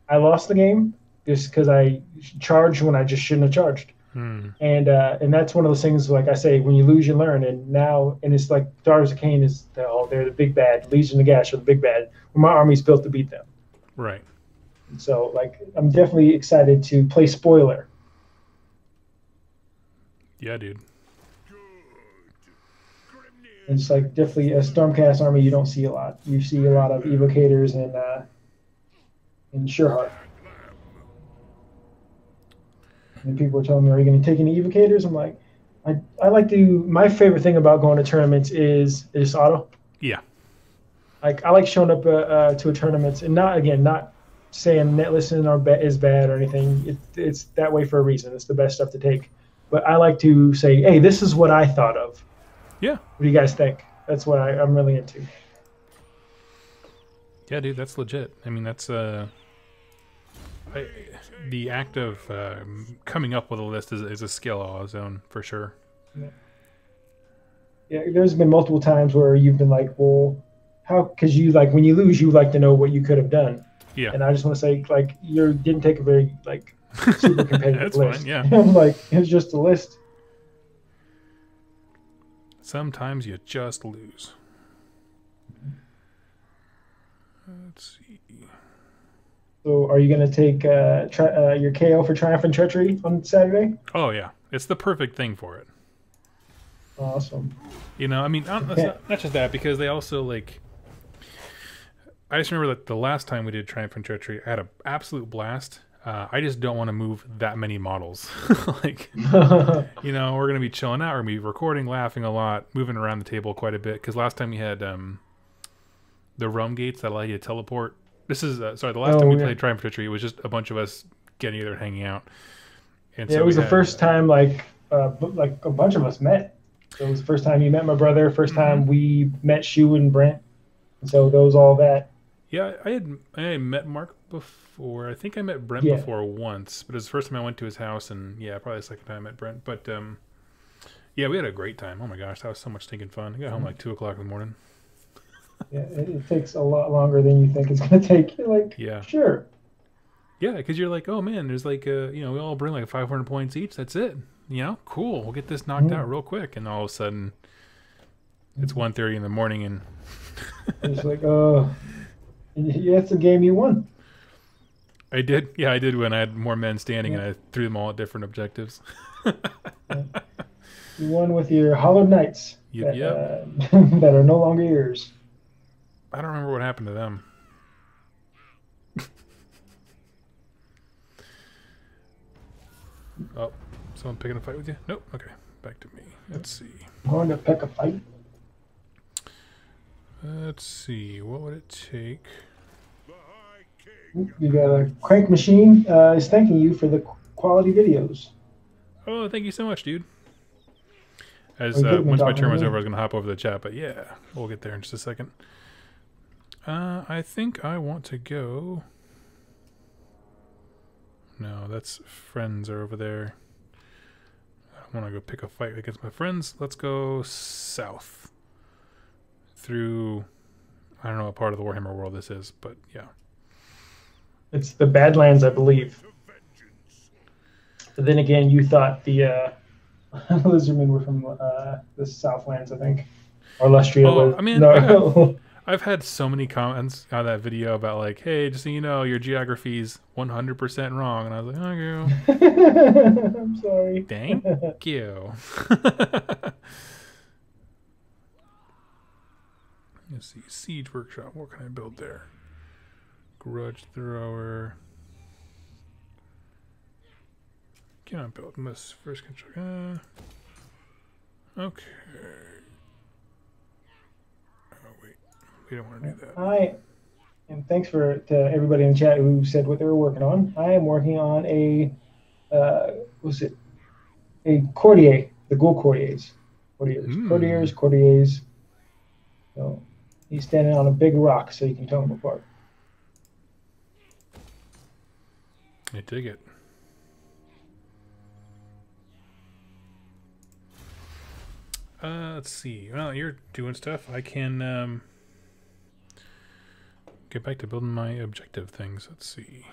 I lost the game just because I charged when I just shouldn't have charged. And that's one of those things, like I say, when you lose, you learn. And it's like Daughters of Cain is they're the big bad. Legion of Gash are the big bad. My army's built to beat them. Right. And so, like, I'm definitely excited to play spoiler. Yeah, dude. And it's like definitely a Stormcast army you don't see a lot. You see a lot of evocators and Sureheart. And people are telling me, are you going to take any evocators? I'm like, I like to, my favorite thing about going to tournaments is auto. Yeah. Like, I like showing up to a tournament, and not saying net listing is bad or anything. It's that way for a reason. It's the best stuff to take. But I like to say, hey, this is what I thought of. Yeah. What do you guys think? That's what I'm really into. Yeah, dude, that's legit. I mean, that's the act of coming up with a list is a skill on its own, for sure. Yeah, there's been multiple times where you've been like, well, how? Because you like when you lose, you like to know what you could have done. Yeah. And I just want to say, like, you didn't take a very like super competitive That's list. fine, yeah. I'm like, it's just a list. Sometimes you just lose. Let's see. So are you going to take your KO for Triumph and Treachery on Saturday? Oh, yeah. It's the perfect thing for it. Awesome. You know, I mean, not just that, because they also, like... I just remember that the last time we did Triumph and Treachery, I had an absolute blast. I just don't want to move that many models. Like, you know, we're going to be chilling out. We're going to be recording, laughing a lot, moving around the table quite a bit. Because last time we had the realm gates that allow you to teleport. This is, the last time we played Triumph and Treachery, it was just a bunch of us getting together and hanging out. And yeah, so it was the first time, like a bunch of us met. So it was the first time you met my brother, first time we met Shu and Brent. And so there was all that. Yeah, I had met Mark before. I think I met Brent Yeah. before once, but it was the first time I went to his house, and yeah, probably the second time I met Brent. But yeah, we had a great time. Oh my gosh, that was so much stinking fun. I got home like 2 o'clock in the morning. Yeah, it takes a lot longer than you think it's gonna take. You're like, Yeah. sure. Yeah, because you're like, oh man, there's like we all bring like 500 points each. That's it. Cool. We'll get this knocked out real quick, and all of a sudden, it's 1:30 in the morning, and It's like, oh, yeah, it's a game you won. I did. Yeah, I did win. I had more men standing, and I threw them all at different objectives. You won with your Hollowed Knights Yep. that are no longer yours. I don't remember what happened to them. Oh, someone picking a fight with you? Nope. Okay, back to me. Let's see. Going to pick a fight. Let's see. What would it take? You got a Crank Machine is thanking you for the quality videos. Oh, thank you so much, dude. As Well, once my turn was me. over, I was gonna hop over the chat, but yeah, we'll get there in just a second. I think I want to go. No, that's friends are over there. I want to go pick a fight against my friends. Let's go south through. I don't know what part of the Warhammer world this is, but yeah. It's the Badlands, I believe. But then again, you thought the Lizardmen were from the Southlands, I think. Or Lustria. Oh, was, I mean, no. I've had so many comments on that video about like, hey, just so you know, your geography's 100% wrong, and I was like, thank you. I'm sorry. Thank you. Let's see, siege workshop. What can I build there? Grudge thrower. Can I build this first construct? Okay. Oh wait, we don't want to do that. And thanks to everybody in the chat who said what they were working on. I am working on a a courtier, the Ghoul courtiers. Courtiers. So he's standing on a big rock, so you can tell them apart. I dig it. Let's see. Well, you're doing stuff. I can get back to building my objective things. Let's see.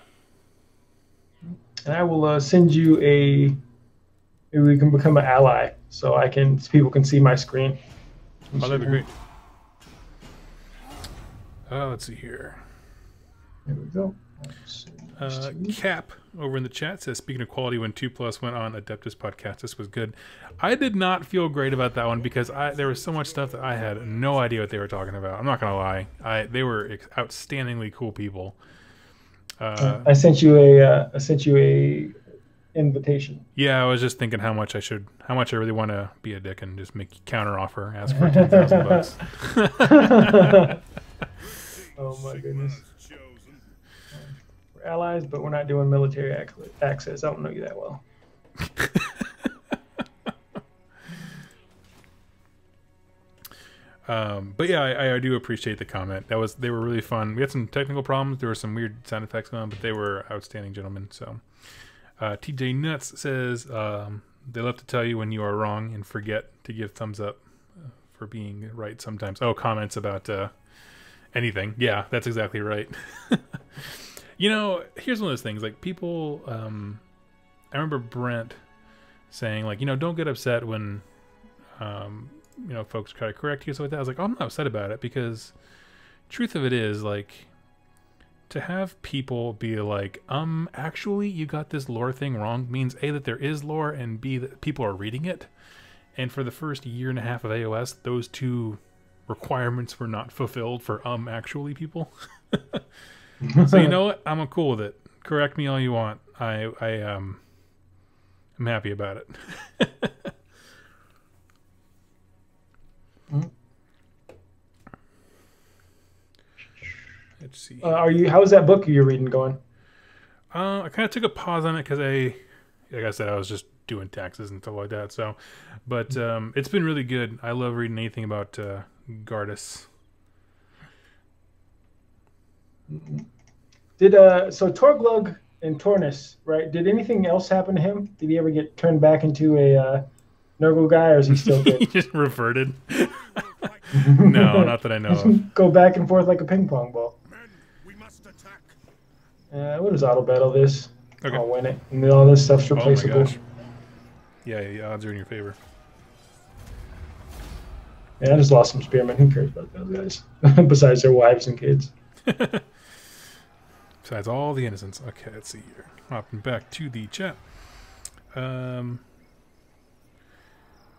And I will send you maybe we can become an ally, so people can see my screen. Oh, that'd be great. Let's see here. There we go. Cap over in the chat says, speaking of quality, when 2+ went on Adeptus podcast, this was good. I did not feel great about that one because there was so much stuff that I had no idea what they were talking about. I'm not gonna lie. They were outstandingly cool people. I sent you a invitation. Yeah, I was just thinking how much I really want to be a dick and just make counter offer, ask for $10,000. Oh my goodness. We're allies, but we're not doing military access. I don't know you that well. But yeah, I do appreciate the comment. They were really fun. We had some technical problems. There were some weird sound effects going on, but they were outstanding gentlemen. So, TJ Nuts says they love to tell you when you are wrong and forget to give thumbs up for being right sometimes. Oh, comments about anything. Yeah, that's exactly right. Here's one of those things. Like people, I remember Brent saying like, don't get upset when, folks try to correct you. So like that, I was like, oh, I'm not upset about it because truth of it is like to have people be like, actually you got this lore thing wrong means A, that there is lore, and B, that people are reading it. And for the first year and a half of AOS, those two requirements were not fulfilled for actually people. So you know what? I'm cool with it. Correct me all you want. I'm happy about it. Let's see. How's that book you're reading going? I kind of took a pause on it because like I said, I was just doing taxes and stuff like that. So, but it's been really good. I love reading anything about Gardas. Did so Torglug and Tornus, right? Did anything else happen to him? Did he ever get turned back into a Nurgle guy, or is he still He good? just reverted. No, not that I know of. Go back and forth like a ping pong ball. We must attack. What is auto battle this? Okay. I'll win it. And all this stuff's Oh my replaceable. gosh. Yeah, the odds are in your favor. Yeah, I just lost some spearmen. Who cares about those guys? Besides their wives and kids. Besides all the innocents. Okay, let's see here. Hopping back to the chat.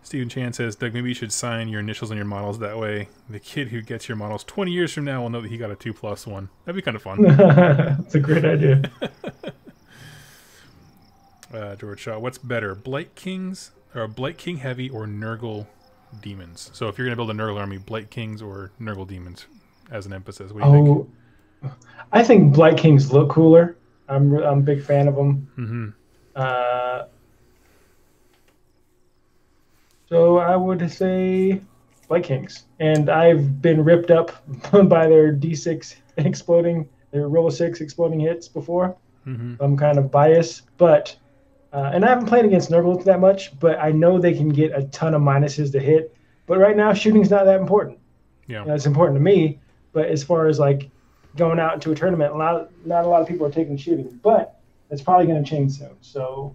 Stephen Chan says, Doug, maybe you should sign your initials on your models. That way, the kid who gets your models 20 years from now will know that he got a 2+1. That'd be kind of fun. That's a great idea. George Shaw, what's better, Blight Kings, or Blight King Heavy, or Nurgle Demons? So if you're going to build a Nurgle army, Blight Kings or Nurgle Demons as an emphasis. What do you think? I think Blight Kings look cooler. I'm a big fan of them. Mm-hmm. So I would say Blight Kings. And I've been ripped up by their D6 exploding, their roll of 6 exploding hits before. Mm-hmm. I'm kind of biased, but and I haven't played against Nurgle that much, but I know they can get a ton of minuses to hit. But right now, shooting's not that important. Yeah, You know, it's important to me, but as far as like going out into a tournament, not a lot of people are taking shooting, but it's probably going to change soon. So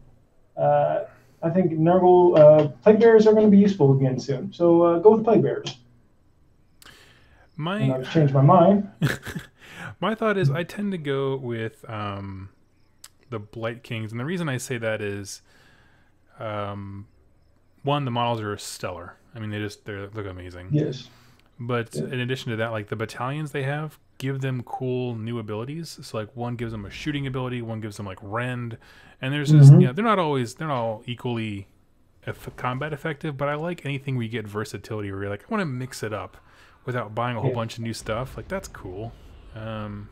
I think Nurgle Plague Bearers are going to be useful again soon. So go with Plague Bearers. And I've changed my mind. My thought is I tend to go with the Blight Kings, and the reason I say that is, one, the models are stellar. I mean, they look amazing. Yes. But in addition to that, like the battalions they have give them cool new abilities. So like one gives them a shooting ability, one gives them like rend, and there's just they're not all equally combat effective. But I like anything where you get versatility, where you're like, I want to mix it up without buying a whole bunch of new stuff. Like that's cool. And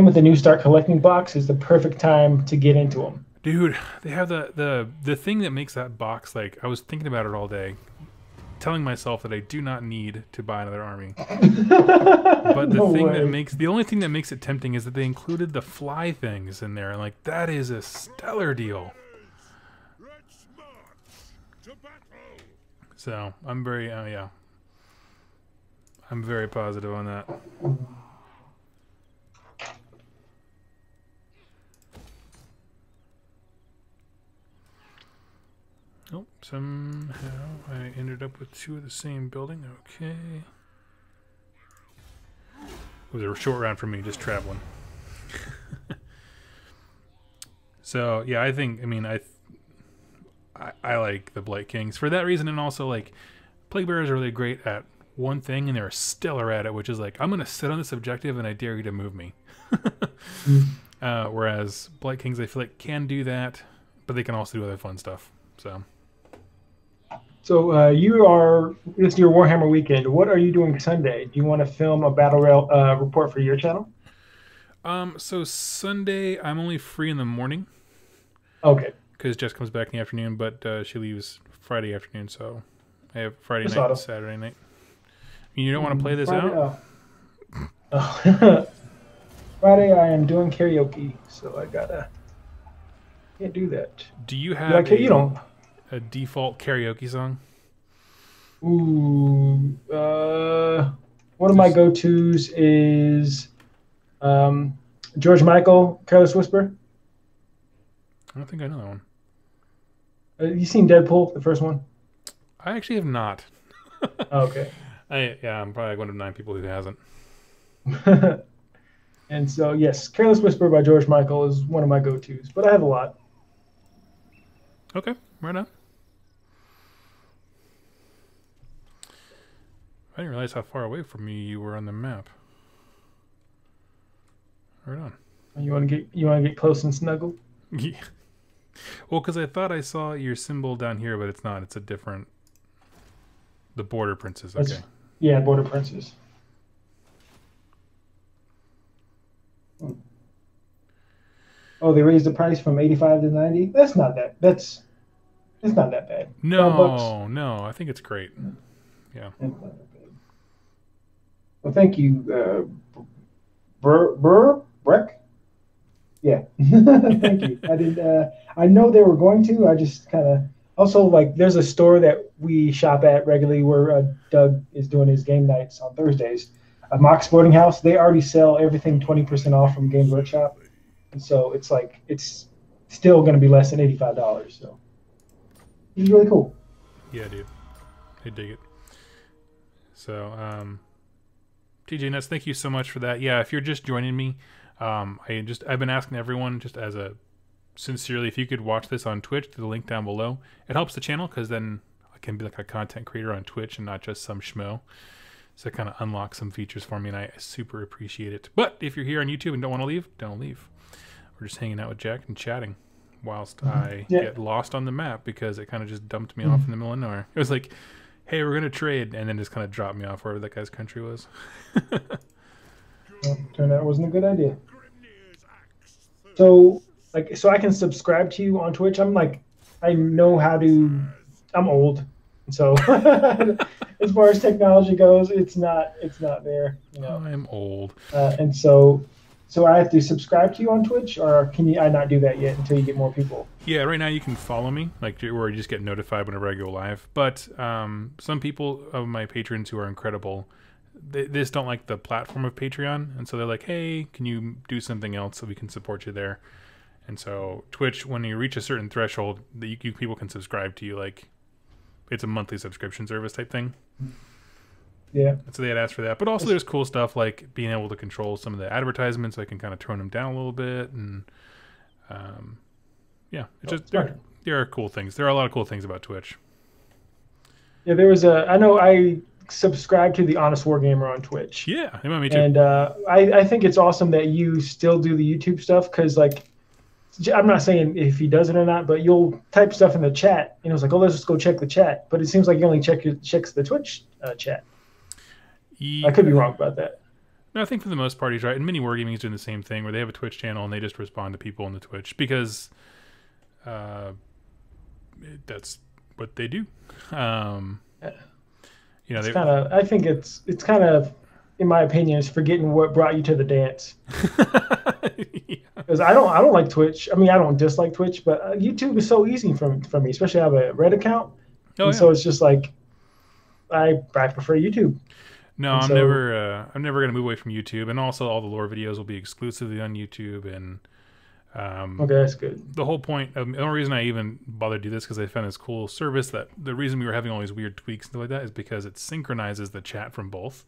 with the new Start Collecting box is the perfect time to get into them. Dude, they have the thing that makes that box, like, I was thinking about it all day, telling myself that I do not need to buy another army. But the only thing that makes it tempting is that they included the fly things in there, and like that is a stellar deal. So I'm very I'm very positive on that. Oh, somehow I ended up with two of the same building. Okay. It was a short round for me, just traveling. So, yeah, I like the Blight Kings for that reason, and also, like, Plague Bearers are really great at one thing, and they're stellar at it, which is, like, I'm going to sit on this objective, and I dare you to move me. Whereas Blight Kings, I feel like, can do that, but they can also do other fun stuff, so... So it's your Warhammer weekend. What are you doing Sunday? Do you want to film a battle report for your channel? So Sunday, I'm only free in the morning. Okay. Because Jess comes back in the afternoon, but she leaves Friday afternoon, so I have Friday night and Saturday night. You don't want to play this out? Friday, I am doing karaoke, so can't do that. Do you have a default karaoke song? Ooh, one of my go-tos is George Michael, Careless Whisper. I don't think I know that one. You seen Deadpool, the first one? I actually have not. Okay. I'm probably one of 9 people who hasn't. And so, yes, Careless Whisper by George Michael is one of my go-tos, but I have a lot. Okay, right on. I didn't realize how far away from me you were on the map. Right on. You want to get close and snuggle? Yeah. Well, because I thought I saw your symbol down here, but it's not. It's a different... The Border Princess, okay. Yeah, Border Princess. Oh, they raised the price from 85 to 90? It's not that bad. No, I think it's great. Yeah. Well, thank you, Breck. Yeah, thank you. I did. I know they were going to. I just kind of also like. There's a store that we shop at regularly where Doug is doing his game nights on Thursdays. Mock Sporting House. They already sell everything 20% off from Games Workshop, and so it's like it's still going to be less than $85. So it's really cool. Yeah, dude, I dig it. So, TJ Nuts, thank you so much for that. Yeah, if you're just joining me. I've been asking everyone just as a sincerely, if you could watch this on Twitch, the link down below. It helps the channel because then I can be like a content creator on Twitch and not just some schmo. So it kind of unlocks some features for me, and I super appreciate it. But if you're here on YouTube and don't want to leave, don't leave. We're just hanging out with Jack and chatting whilst I get lost on the map because it kind of just dumped me off in the middle of nowhere. It was like, hey, we're going to trade, and then just kind of dropped me off wherever that guy's country was. Well, turned out it wasn't a good idea. So I can subscribe to you on Twitch. I know how to. I'm old, so as far as technology goes, it's not there. You know. I'm old, and so I have to subscribe to you on Twitch, or can I not do that yet until you get more people? Yeah, right now you can follow me, like where you just get notified whenever I go live. But some people of my patrons who are incredible. They just don't like the platform of Patreon, and so they're like, hey, can you do something else so we can support you there? And so Twitch, when you reach a certain threshold, people can subscribe to you, like it's a monthly subscription service type thing. Yeah. So they had asked for that. But also there's cool stuff like being able to control some of the advertisements so I can kind of tone them down a little bit. And yeah, there are cool things. There are a lot of cool things about Twitch. Yeah, I know I subscribe to the Honest Wargamer on Twitch. Yeah, me too. And I think it's awesome that you still do the YouTube stuff because, like, I'm not saying if he does it or not, but you'll type stuff in the chat. It's like, oh, let's just go check the chat. But it seems like he only checks the Twitch chat. Yeah. I could be wrong about that. No, I think for the most part he's right. And many Wargaming is doing the same thing where they have a Twitch channel and they just respond to people on the Twitch because that's what they do. I think it's kind of, in my opinion, is forgetting what brought you to the dance. Because I don't like Twitch. I mean, I don't dislike Twitch, but YouTube is so easy for me, especially I have a Red account. So it's just like I prefer YouTube. No, I'm never gonna move away from YouTube, and also all the lore videos will be exclusively on YouTube. And okay, that's good. The whole point, the only reason I even bothered to do this because I found this cool service that the reason we were having all these weird tweaks and stuff like that is because it synchronizes the chat from both,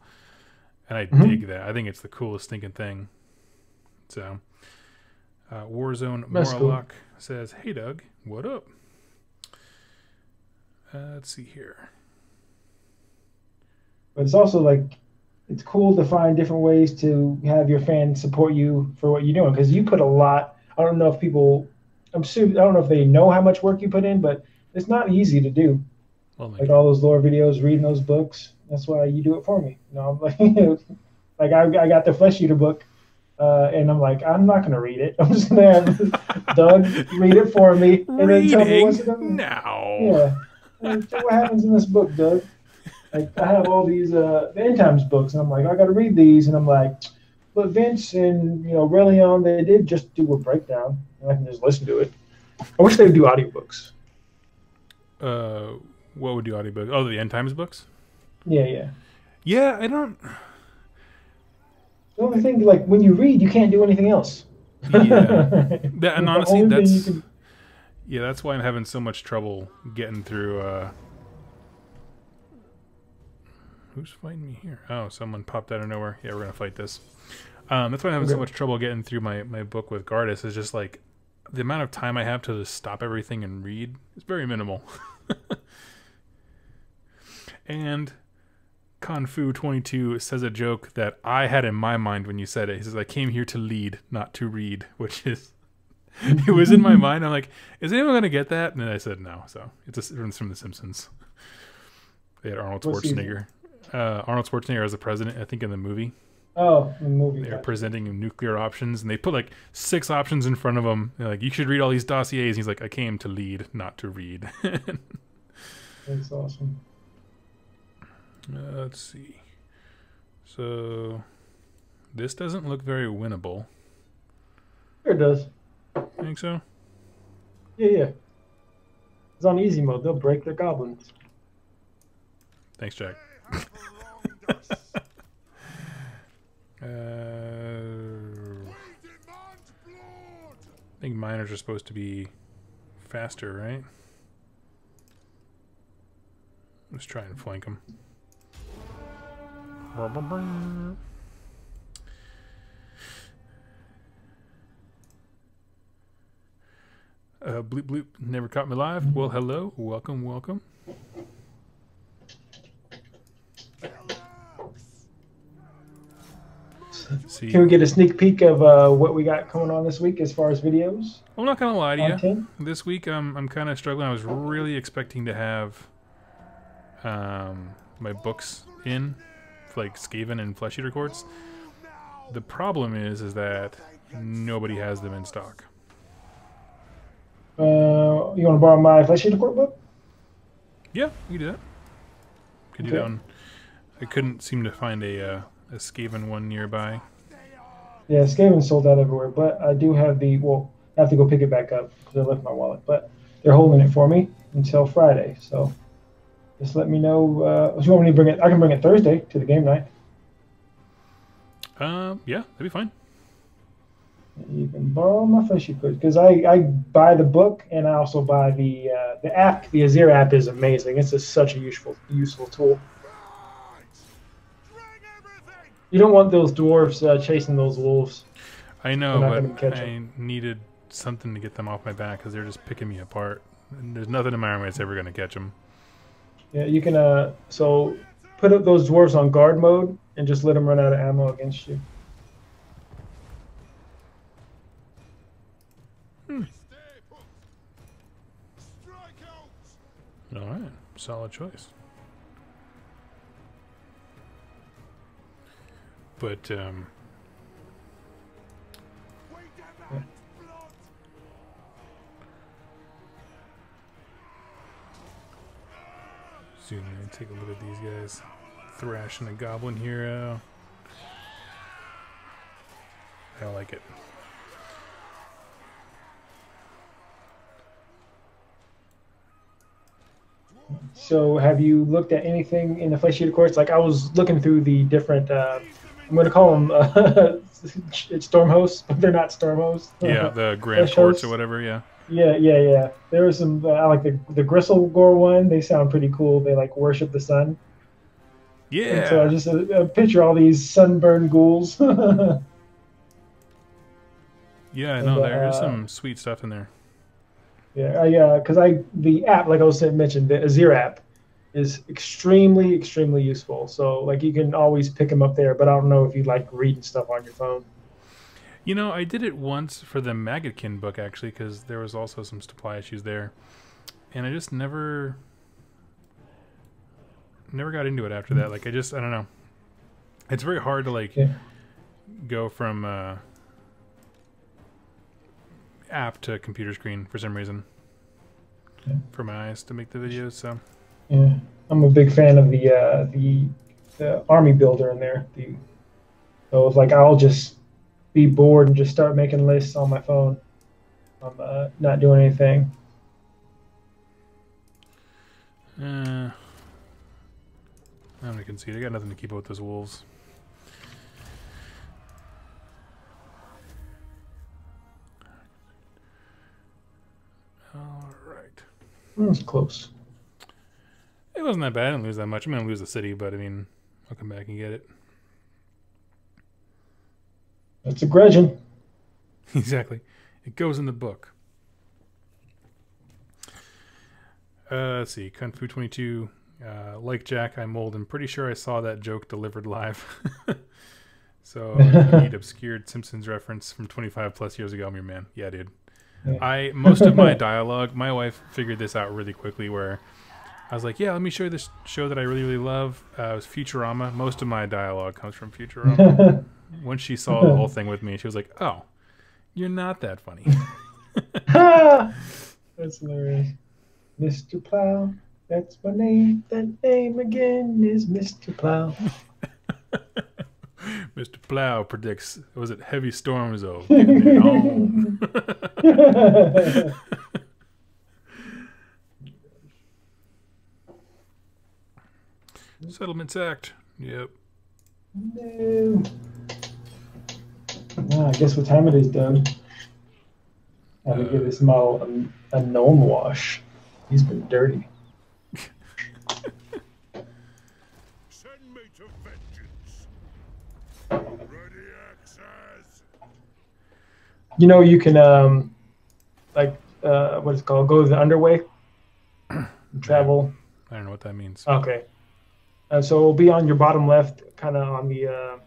and I dig that. I think it's the coolest stinking thing. So, Warzone Morlock says, "Hey Doug, what up?" Let's see here. But it's also like it's cool to find different ways to have your fans support you for what you're doing because you put a lot. I don't know if people, I don't know if they know how much work you put in, but it's not easy to do. Like all those lore videos, reading those books. That's why you do it for me. I'm like, like I got the Flesh Eater book, and I'm like, I'm not gonna read it. I'm just gonna have Doug read it for me, and then tell me what's going now. Yeah, what happens in this book, Doug? Like I have all these the End Times books, and I'm like, I got to read these, and I'm like, but Vince and Relion, they did just do a breakdown, and I can just listen to it. I wish they would do audiobooks. What would do audiobooks? Oh, the End Times books. Yeah. I don't. The only thing, like when you read, you can't do anything else. Yeah, and honestly, that's why I'm having so much trouble getting through. Who's fighting me here? Oh, someone popped out of nowhere. Yeah, we're gonna fight this. That's why I'm having so much trouble getting through my book with Gardas. Is just like the amount of time I have to just stop everything and read is very minimal. And Confu22 says a joke that I had in my mind when you said it. He says, "I came here to lead, not to read," which is it was in my mind. I'm like, is anyone gonna get that? And then I said no. So it's from The Simpsons. They had Arnold Schwarzenegger. Arnold Schwarzenegger as the president, I think, in the movie. Oh, in the movie. They're presenting nuclear options, and they put like 6 options in front of him. They're like, you should read all these dossiers. And he's like, I came to lead, not to read. That's awesome. Let's see. So This doesn't look very winnable. Sure it does. Think so? Yeah. It's on easy mode. They'll break their goblins. Thanks, Jack. I think miners are supposed to be faster, right? Let's try and flank them. Bleep bloop, never caught me live. Well, hello, welcome. See, Can we get a sneak peek of what we got coming on this week as far as videos? I'm not gonna lie to you. Content? This week I'm kind of struggling. I was really expecting to have my books in, like Skaven and Flesh Eater Courts. The problem is that nobody has them in stock. You want to borrow my Flesh Eater Court book? Yeah, you can do that. Could do that one. I couldn't seem to find a Skaven one nearby. Yeah, Skaven's sold out everywhere, but I do have the. Well, I have to go pick it back up because I left my wallet, but they're holding it for me until Friday. So just let me know. If you want me to bring it, I can bring it Thursday to the game night. Yeah, that'd be fine. You can borrow my Flesh Eater Court because I buy the book and I also buy the app. The Azir app is amazing. It's such a useful tool. You don't want those dwarves chasing those wolves. I know, but I needed something to get them off my back because they're just picking me apart. And there's nothing in my army that's ever going to catch them. Yeah, you can. So put up those dwarves on guard mode and just let them run out of ammo against you. All right, solid choice. But zoom in and take a look at these guys thrashing a goblin here. I don't like it. So have you looked at anything in the Flesh Eater Courts? Like I was looking through the different, I'm going to call them storm hosts, but they're not storm hosts. Yeah, the Grand Courts or whatever, yeah. Yeah. There was some, I like the Gristle Gore one. They sound pretty cool. They like worship the sun. Yeah. And so I just picture all these sunburned ghouls. Yeah, I know. There is some sweet stuff in there. Yeah, because the app, like I was mentioned, the Azir app is extremely useful. So like you can always pick them up there, but I don't know if you like reading stuff on your phone. You know, I did it once for the Maggotkin book actually, because there was also some supply issues there, and I just never got into it after that. Like I don't know. It's very hard to go from app to computer screen for some reason for my eyes to make the videos. So yeah, I'm a big fan of the army builder in there. So it's like I'll just be bored and just start making lists on my phone. I'm not doing anything. I'm gonna concede. I got nothing to keep up with those wolves. All right. That was close. It wasn't that bad. I didn't lose that much. I'm gonna lose the city, but I mean, I'll come back and get it. That's aggression. Exactly. It goes in the book. Let's see. Kung Fu 22. Like Jack, I'm old. I'm pretty sure I saw that joke delivered live. So if you need obscured Simpsons reference from 25 plus years ago, I'm your man. Yeah, dude. Yeah. Most of my dialogue, my wife figured this out really quickly where I was like, yeah, let me show you this show that I really love. It was Futurama. Most of my dialogue comes from Futurama. Once she saw the whole thing with me, she was like, oh, you're not that funny. That's hilarious. Mr. Plow, that's my name. That name again is Mr. Plow. Mr. Plow predicts, was it heavy storms though? Getting it on. Settlements Act. Yep. No. I guess what time it is, Doug. Gotta give this model a gnome wash. He's been dirty. Send me to vengeance. Ready access. You know, you can what is it called? Go the underway. Travel. I don't know what that means. Okay. So it'll be on your bottom left, kind of on the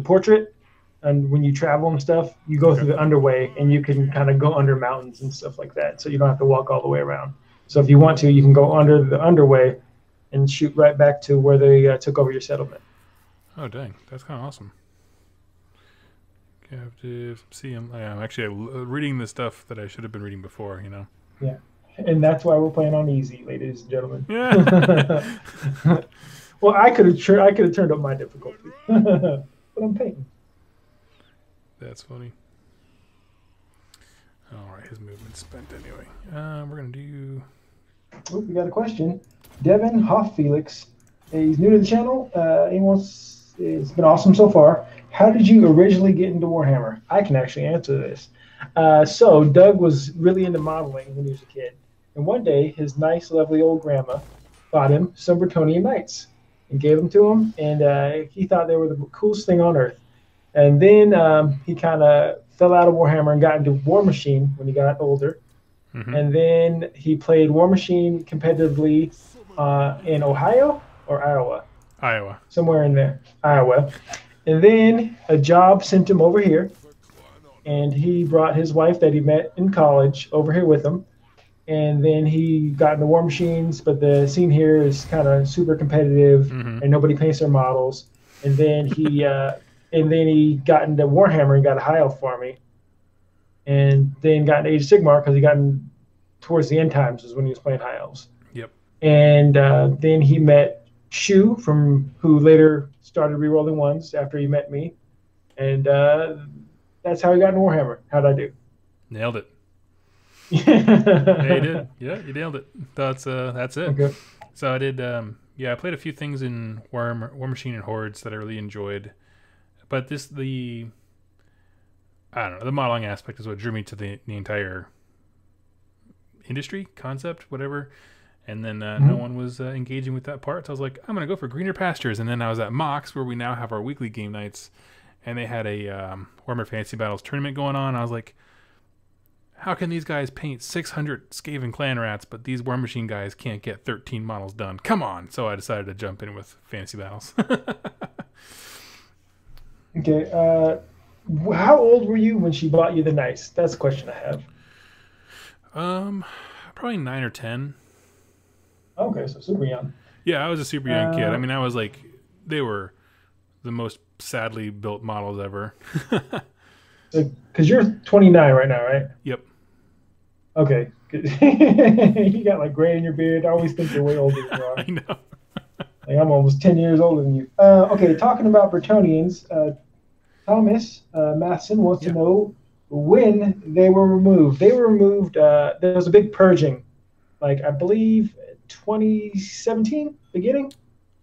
portrait. And when you travel and stuff, you go through the underway, and you can kind of go under mountains and stuff like that. So you don't have to walk all the way around. So if you want to, you can go under the underway and shoot right back to where they took over your settlement. Oh, dang. That's kind of awesome. Captive. See, I'm actually reading the stuff that I should have been reading before, you know. Yeah. And that's why we're playing on easy, ladies and gentlemen. Yeah. Well, I could have turned up my difficulty, but I'm painting. That's funny. All right, his movement's spent anyway. We're gonna do. Oh, we got a question. Devin Hoff Felix. He's new to the channel. It's been awesome so far. How did you originally get into Warhammer? I can actually answer this. So Doug was really into modeling when he was a kid, and one day his nice, lovely old grandma bought him some Bretonnian Knights and gave them to him, and he thought they were the coolest thing on earth. And then he kind of fell out of Warhammer and got into War Machine when he got older. Mm-hmm. And then he played War Machine competitively in Ohio or Iowa? Iowa. Somewhere in there, Iowa. And then a job sent him over here. And he brought his wife that he met in college over here with him. And then he got into War Machines, but the scene here is kind of super competitive, and nobody paints their models. And then he got into Warhammer and got a high elf army, and then got into Age of Sigmar because he got in towards the end times is when he was playing high elves. Yep. And then he met Shu, who later started rerolling ones after he met me, and that's how he got into Warhammer. How'd I do? Nailed it. Yeah, you did. Yeah, you nailed it. That's it. Okay. So I did. I played a few things in War Machine and Hordes that I really enjoyed, but the modeling aspect is what drew me to the entire industry concept, whatever. And then no one was engaging with that part, so I was like, I'm gonna go for greener pastures. And then I was at Mox, where we now have our weekly game nights, and they had a Warhammer Fantasy Battles tournament going on. I was like, how can these guys paint 600 Skaven clan rats, but these War Machine guys can't get 13 models done? Come on! So I decided to jump in with Fantasy Battles. Okay. How old were you when she bought you the Knights? That's a question I have. Probably 9 or 10. Okay, so super young. Yeah, I was a super young kid. I mean, I was like, they were the most sadly built models ever. Because you're 29 right now, right? Yep. Okay. You got like gray in your beard. I always think you're way older than you are. I know. Like I'm almost 10 years older than you. Okay, talking about Bretonnians, Thomas Matheson wants to know when they were removed. They were removed, there was a big purging, like I believe 2017 beginning.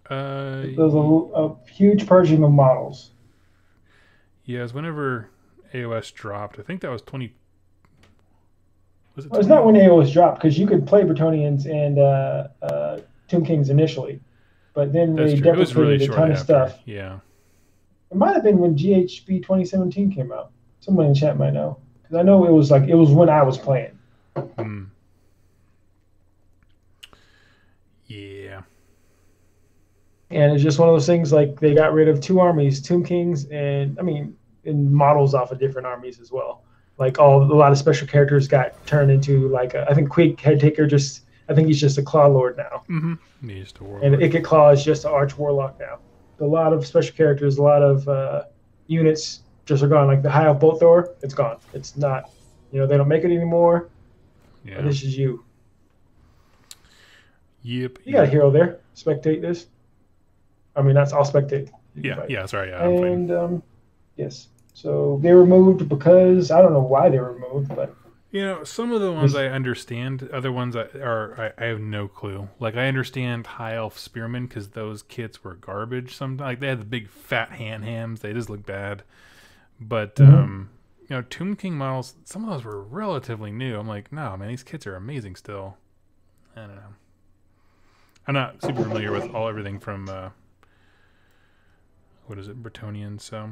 There was a huge purging of models. Yeah, it was whenever AOS dropped. I think that was 20. Was it? Well, it's not when AOS dropped, because you could play Bretonnians and Tomb Kings initially, but then they deprecated a ton of stuff. Yeah. It might have been when GHB 2017 came out. Someone in the chat might know, because I know it was when I was playing. Yeah. And it's just one of those things, like they got rid of 2 armies, Tomb Kings, and models off of different armies as well. Like a lot of special characters got turned into I think Quake Headtaker I think he's just a Claw Lord now. Mm-hmm. He's just a warlord. And Icket Claw is just an Arch Warlock now. A lot of special characters, a lot of units just are gone. Like the High Elf Bolt Thrower, it's gone. It's not, they don't make it anymore. Yeah. This is you. Yep. You got a hero there. Spectate this. I mean, I'll spectate. Yeah. Sorry, yeah, I'm fighting. And yes, so they were moved because I don't know why they were moved, but Some of the ones I understand. Other ones I have no clue. Like I understand High Elf Spearmen because those kits were garbage. Sometimes like they had the big fat hams. They just look bad. But Tomb King models, some of those were relatively new. I'm like, no, man, these kits are amazing still. I don't know. I'm not super familiar with everything from what is it, Bretonnian. So,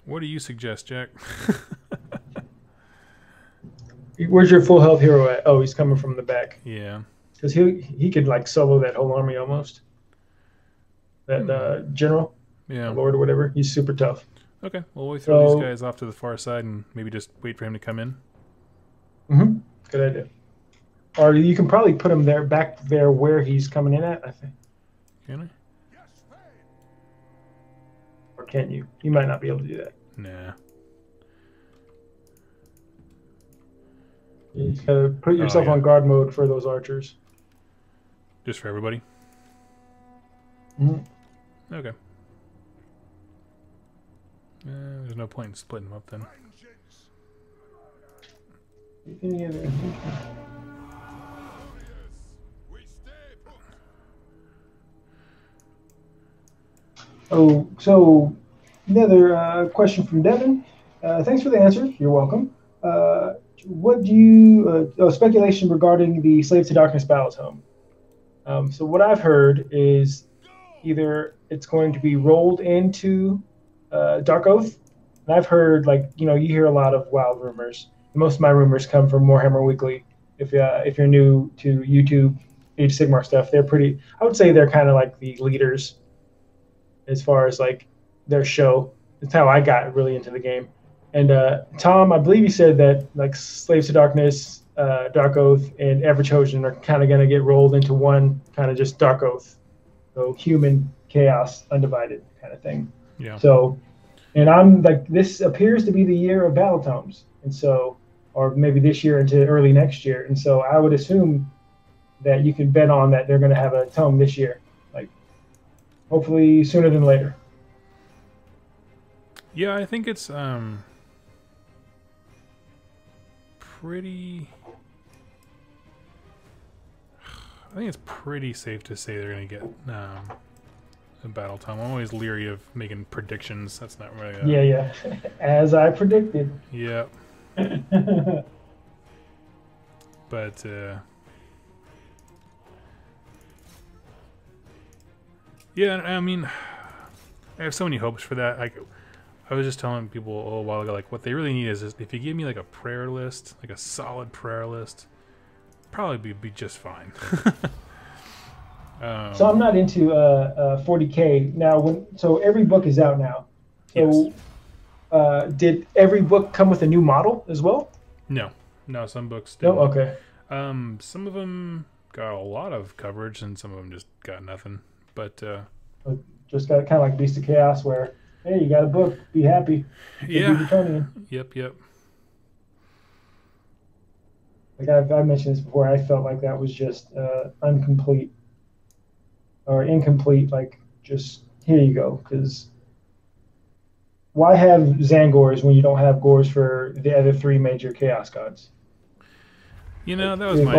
what do you suggest, Jack? where's your full health hero at? Oh, he's coming from the back. Yeah, because he could like solo that whole army almost. That general, lord or whatever. He's super tough. Okay, well we throw these guys off to the far side and maybe just wait for him to come in. Mm-hmm. Good idea. Or you can probably put him back there where he's coming in at, I think. Can I? Or can you? You might not be able to do that. Nah. You just gotta put yourself on guard mode for those archers. Just for everybody? Mm-hmm. Okay. There's no point in splitting them up then. Oh, so another question from Devin. Thanks for the answer. You're welcome. What do you speculation regarding the Slave to Darkness Battletome? So what I've heard is either it's going to be rolled into Dark Oath, and I've heard you hear a lot of wild rumors. Most of my rumors come from Warhammer Weekly. If you're new to YouTube, Age of Sigmar stuff, they're pretty. I would say they're kind of like the leaders as far as their show. That's how I got really into the game. And Tom, I believe you said that Slaves to Darkness, Dark Oath, and Ever Chosen are kind of going to get rolled into one kind of just Dark Oath, so human chaos undivided kind of thing. Yeah. So, and I'm this appears to be the year of battle tomes, and so, or maybe this year into early next year, and so I would assume that you can bet on that they're going to have a tome this year, hopefully sooner than later. Yeah, I think it's pretty. I think it's pretty safe to say they're going to get a battle tome. I'm always leery of making predictions. That's not really. Yeah. As I predicted. Yeah. But yeah, I mean, I have so many hopes for that. I was just telling people a little while ago, what they really need is if you give me a prayer list, a solid prayer list, probably be just fine. So I'm not into 40K now. So every book is out now. So yes. Did every book come with a new model as well? No, some books didn't. No, okay. Some of them got a lot of coverage, and some of them just got nothing. But just got kind of like Beast of Chaos, where hey, you got a book, be happy. Yeah. Yep. I've mentioned this before. I felt like that was just incomplete. Just here you go. Because why have Zangors when you don't have Gors for the other three major Chaos gods? That was my.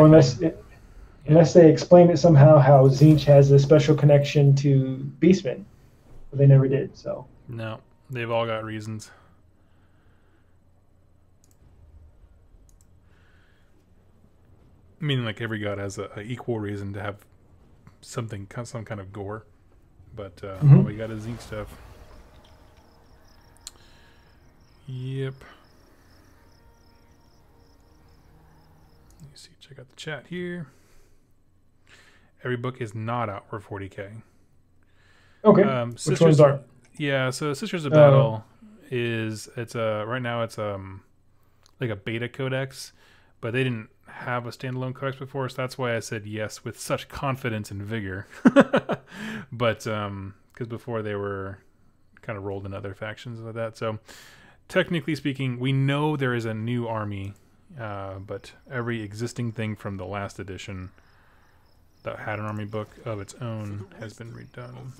Unless they explain it somehow, how Tzeentch has a special connection to Beastmen, but they never did. So no, they've all got reasons. Meaning, every god has a equal reason to have some kind of gore, but all we got is Tzeentch stuff. Yep. Let me see. Check out the chat here. Every book is not out for 40K. Okay. Which ones are? Yeah. So Sisters of Battle right now it's a beta codex, but they didn't have a standalone codex before, so that's why I said yes with such confidence and vigor. But because before they were kind of rolled in other factions like that. So technically speaking, we know there is a new army, but every existing thing from the last edition that had an army book of its own has been redone.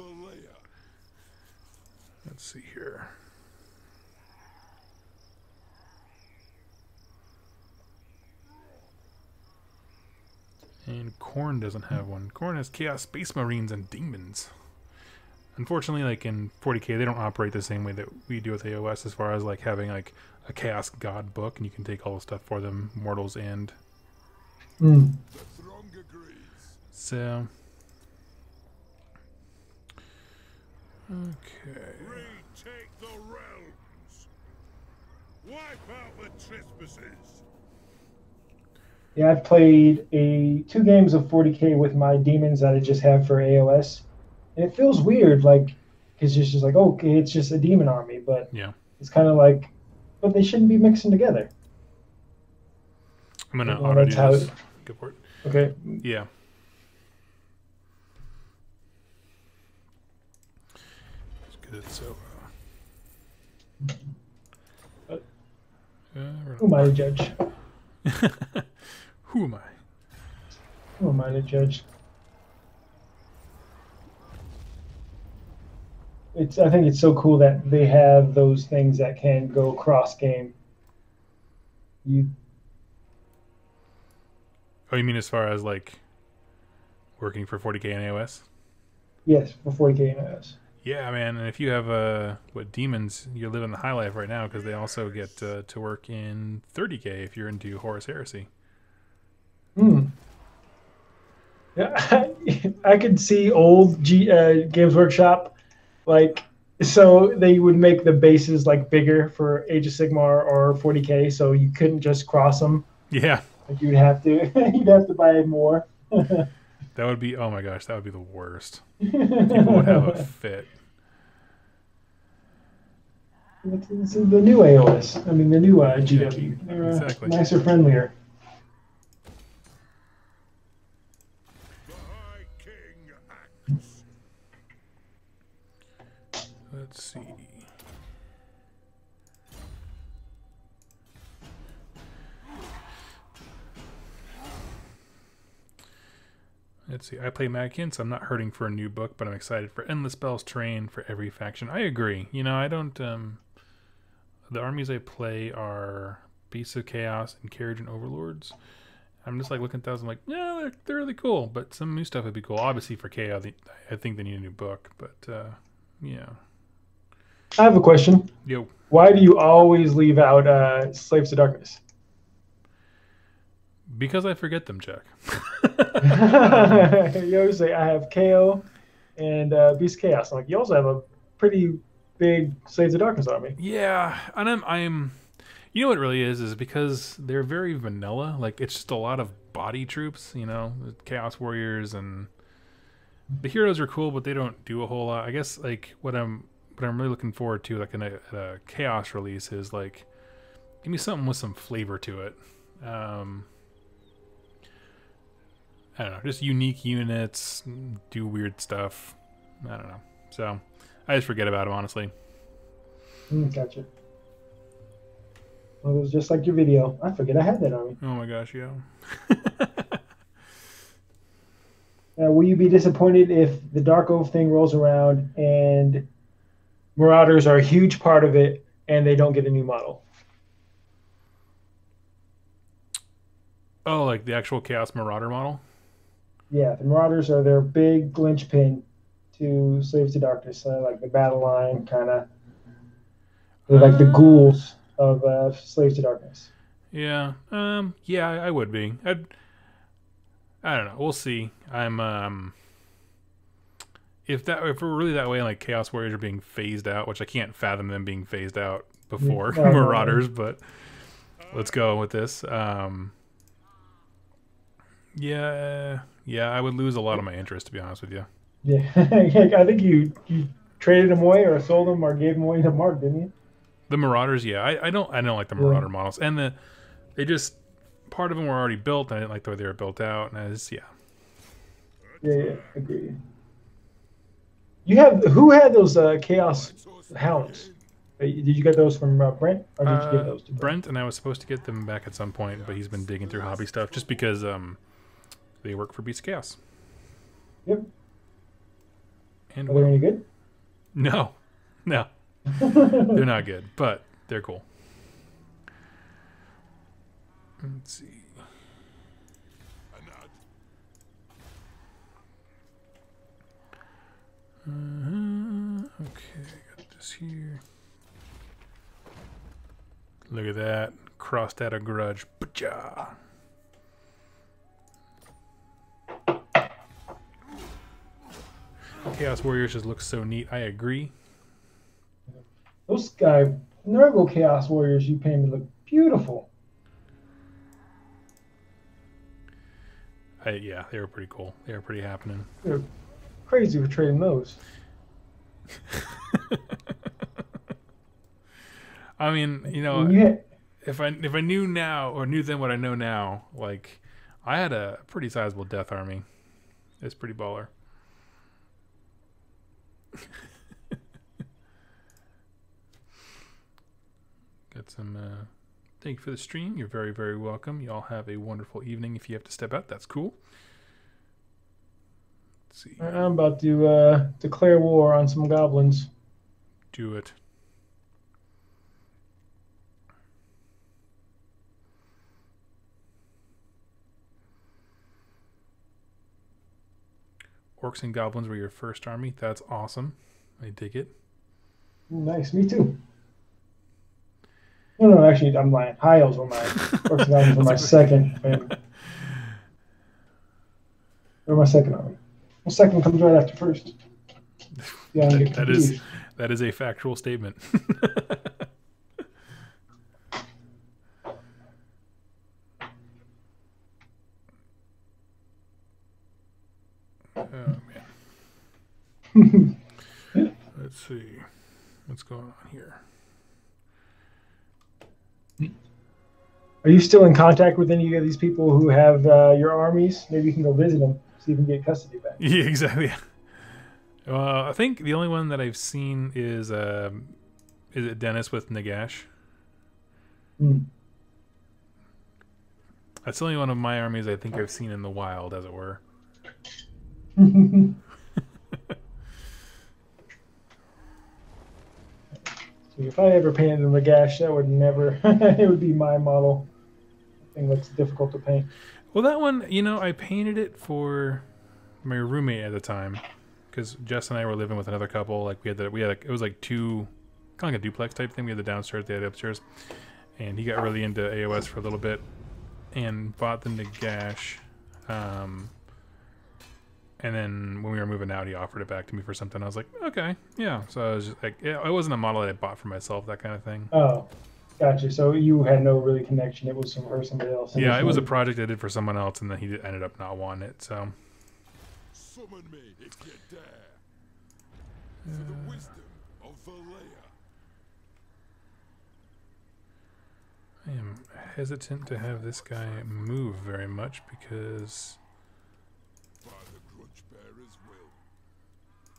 Let's see here. And Khorne doesn't have one. Khorne has Chaos Space Marines and Demons. Unfortunately, like in 40k, they don't operate the same way that we do with AOS, as far as like having like a Chaos God book, and you can take all the stuff for them, mortals and. So. Okay. Retake the realms. Wipe out the trespassers. Yeah, I've played 2 games of 40k with my demons that I just have for AOS, and it feels weird, like, because it's just like, okay, it's just a demon army, but yeah, it's kind of like, but they shouldn't be mixing together. I'm gonna auto do this. Go for it. Okay. Yeah. It's good. So. Who am I to judge? Who am I? Who am I to judge? I think it's so cool that they have those things that can go cross game. Oh, you mean as far as like working for 40k and AOS? Yes, for 40k and AOS. Yeah, man. And if you have demons, you're living the high life right now, because they also get to work in 30k if you're into Horus Heresy. Yeah, I could see old Games Workshop, like, so they would make the bases like bigger for Age of Sigmar or 40k, so you couldn't just cross them. Yeah, like you'd have to buy more. That would be, oh my gosh, that would be the worst. People would have a fit. This is the new AOS. I mean, the new GW. They're exactly. Nicer, friendlier. Let's see. Let's see. I play Magkin, so I'm not hurting for a new book, but I'm excited for Endless Spells Train for every faction. I agree. You know, I don't. The armies I play are Beasts of Chaos and Carriage and Overlords. I'm just like looking at those. I'm like, yeah, they're really cool, but some new stuff would be cool. Obviously for KO, I think they need a new book, but yeah. I have a question. Yo. Why do you always leave out Slaves to Darkness? Because I forget them, Jack. You always say, I have KO and Beast of Chaos. I'm like, you also have a pretty big Slaves of Darkness army. Yeah, and I'm you know what it really is because they're very vanilla. Like, it's just a lot of body troops, you know, Chaos Warriors, and the heroes are cool, but they don't do a whole lot. I guess, like, what I'm really looking forward to, like, in a Chaos release, is, like, give me something with some flavor to it. I don't know, just unique units, do weird stuff. I don't know. So, I just forget about them, honestly. Gotcha. Well, it was just like your video. I forget I had that army. Oh my gosh, yeah. Will you be disappointed if the Dark Oath thing rolls around and Marauders are a huge part of it and they don't get a new model? Oh, like the actual Chaos Marauder model? Yeah, the Marauders are their big linchpin to Slaves to Darkness, like the battle line, kind of. They're like the ghouls of Slaves to Darkness. Yeah, yeah, I would be. I don't know. We'll see. I'm if we're really that way, like Chaos Warriors are being phased out, which I can't fathom them being phased out before Marauders, but let's go with this. Yeah, I would lose a lot of my interest, to be honest with you. Yeah, I think you traded them away or sold them or gave them away to Mark, didn't you? The Marauders, yeah, I don't like the Marauder models, and they just, part of them were already built, and I didn't like the way they were built out, and Yeah, agreed. Who had those Chaos Hounds? Did you get those from Brent, or did you get those to Brent? And I was supposed to get them back at some point, but he's been digging through hobby stuff just because they work for Beast of Chaos. Yep. And Are they any good? no, they're not good, but they're cool. Let's see. Okay, got this here. Look at that. Crossed out a grudge. Bacha! Chaos Warriors just looks so neat. I agree. Those Nurgle Chaos Warriors you painted look beautiful. Yeah, they were pretty cool. They were pretty happening. They're crazy for trading those. I mean, you know, Yeah. if I knew now or knew then what I know now, like I had a pretty sizable death army. It's pretty baller. Got some thank you for the stream. You're very, very welcome. Y'all have a wonderful evening. If you have to step out, that's cool. Let's see. I'm about to declare war on some goblins. Do it. Orcs and goblins were your first army. That's awesome. I dig it. Nice, me too. No, actually, I'm lying. High elves were mine. Orcs and goblins were my second. Or my second army. Well, second comes right after first. Yeah, that is a factual statement. Oh man. Let's see what's going on here. Are you still in contact with any of these people who have your armies? Maybe you can go visit them, see if you can get custody back. Yeah, exactly. I think the only one that I've seen is it Dennis with Nagash? That's the only one of my armies I think I've seen in the wild, as it were. So if I ever painted a Nagash, that would never. It would be my model. I think that's difficult to paint. Well, that one, you know, I painted it for my roommate at the time, because Jess and I were living with another couple. Like it was like two, kind of like a duplex type thing. We had the downstairs, they had the upstairs, and he got really into AOS for a little bit, and bought the Nagash. And then when we were moving out, he offered it back to me for something. I was like, okay, yeah. So I was just like, it wasn't a model that I bought for myself, that kind of thing. Oh, gotcha. So you had no really connection. It was for somebody else. Yeah, it was a project I did for someone else, and then he ended up not wanting it. So. Summon me if you dare. For the wisdom of Valea. I am hesitant to have this guy move very much because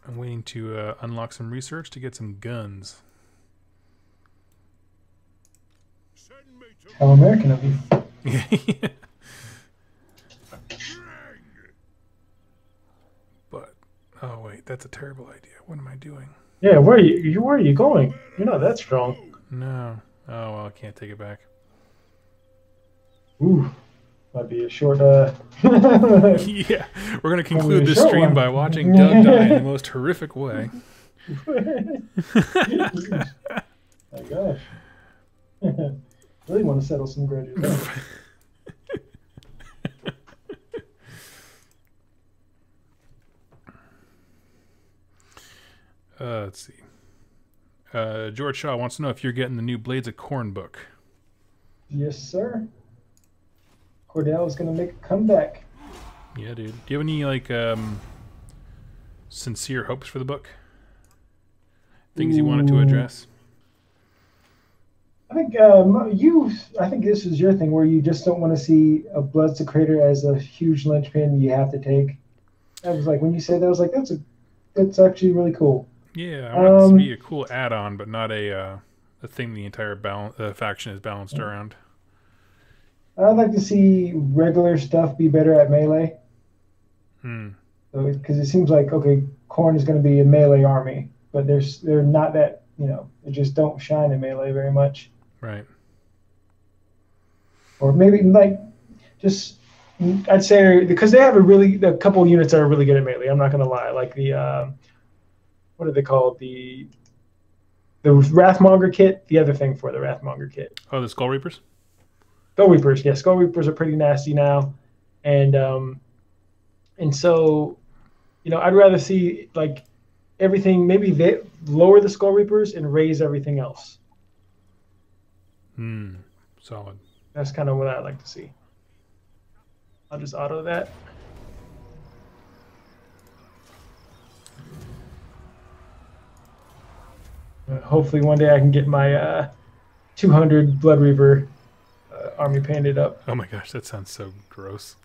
I'm waiting to unlock some research to get some guns. How American of you. But, oh wait, that's a terrible idea. What am I doing? Yeah, where are you going? You're not that strong. No. Oh, well, I can't take it back. Ooh. Might be a short, Yeah, we're going to conclude this stream by watching Doug die in the most horrific way. My gosh. Really want to settle some grudges. Let's see. George Shaw wants to know if you're getting the new Blades of Corn book. Yes, sir. Cordell is going to make a comeback. Yeah, dude. Do you have any, like, sincere hopes for the book? Things you wanted to address? I think I think this is your thing where you just don't want to see a Blood Secretor as a huge linchpin you have to take. I was like, when you said that, I was like, that's actually really cool. Yeah, I want it to be a cool add-on, but not a thing the entire faction is balanced around. I'd like to see regular stuff be better at melee. So because it seems like okay, Khorne is going to be a melee army, but they're not that they just don't shine in melee very much. Right. Or maybe like just I'd say because they have a couple of units that are really good at melee. I'm not going to lie, like the what are they called the Wrathmonger kit, the other thing for the Wrathmonger kit. Oh, the Skull Reapers? Skull Reapers, yeah. Skull Reapers are pretty nasty now. And so, I'd rather see like everything, maybe they lower the Skull Reapers and raise everything else. Solid. That's kind of what I'd like to see. I'll just auto that. Hopefully one day I can get my 200 Blood Reaver army painted up. Oh my gosh, that sounds so gross.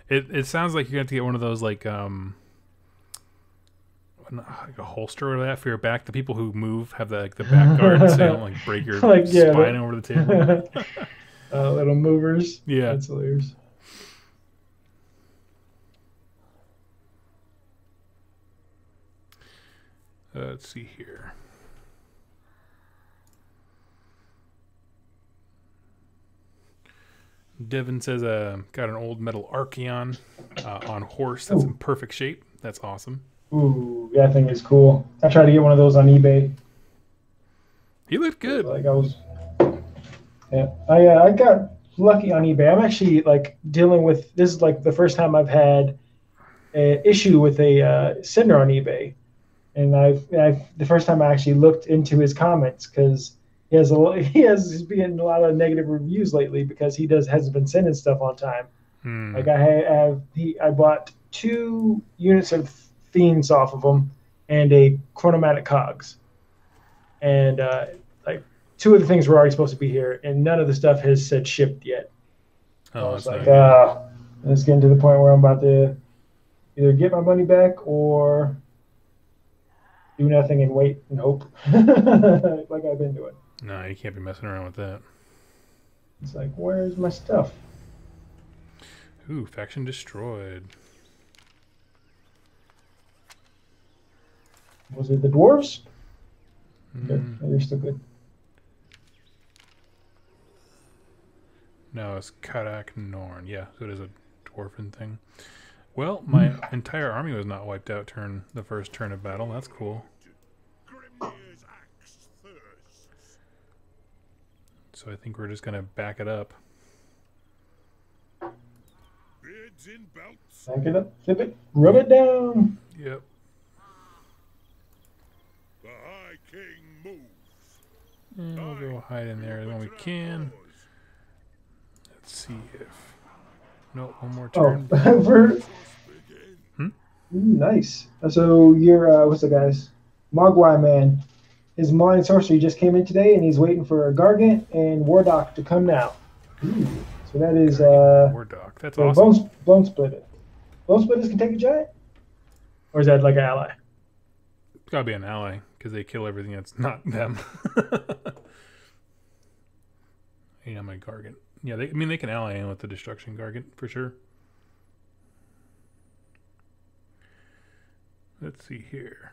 It sounds like you're going to get one of those like a holster or that for your back. The people who move have the back guard so you don't like break your spine over the table. Little movers. Yeah. That's hilarious. Let's see here. Devin says, got an old metal Archeon on horse that's in perfect shape. That's awesome. Ooh, that thing is cool. I tried to get one of those on eBay. He looked good. Like I got lucky on eBay. I'm actually like dealing with this is like the first time I've had an issue with a sender on eBay, and I've the first time I actually looked into his comments because he's been a lot of negative reviews lately because he hasn't been sending stuff on time. Like I bought 2 units of Fiends off of him and a Chronomatic Cogs, and like 2 of the things were already supposed to be here, and none of the stuff has said shipped yet. So I was like, it's getting to the point where I'm about to either get my money back or do nothing and wait and hope, like I've been doing. No, you can't be messing around with that. It's like, where's my stuff? Ooh, faction destroyed. Was it the dwarves? Good. They're still good. No, it's Karak Norn. Yeah, so it is a dwarven thing. Well, my entire army was not wiped out the first turn of battle. That's cool. So I think we're just going to back it up. Beards in belts. Back it up, flip it, rub it down. Yep. The High King moves. And we'll go hide in there when we can. Let's see if... Nope, one more turn. Nice. So you're, what's the guy's? Mogwai Man. His Mind Sorcery just came in today, and he's waiting for a Gargant and Wardock to come now. Ooh. So that is... Wardock. That's awesome. Bone Splitter. Bone Splitters can take a giant? Or is that like an ally? It's got to be an ally, because they kill everything that's not them. Yeah, my Gargant. Yeah, they can ally in with the Destruction Gargant, for sure. Let's see here.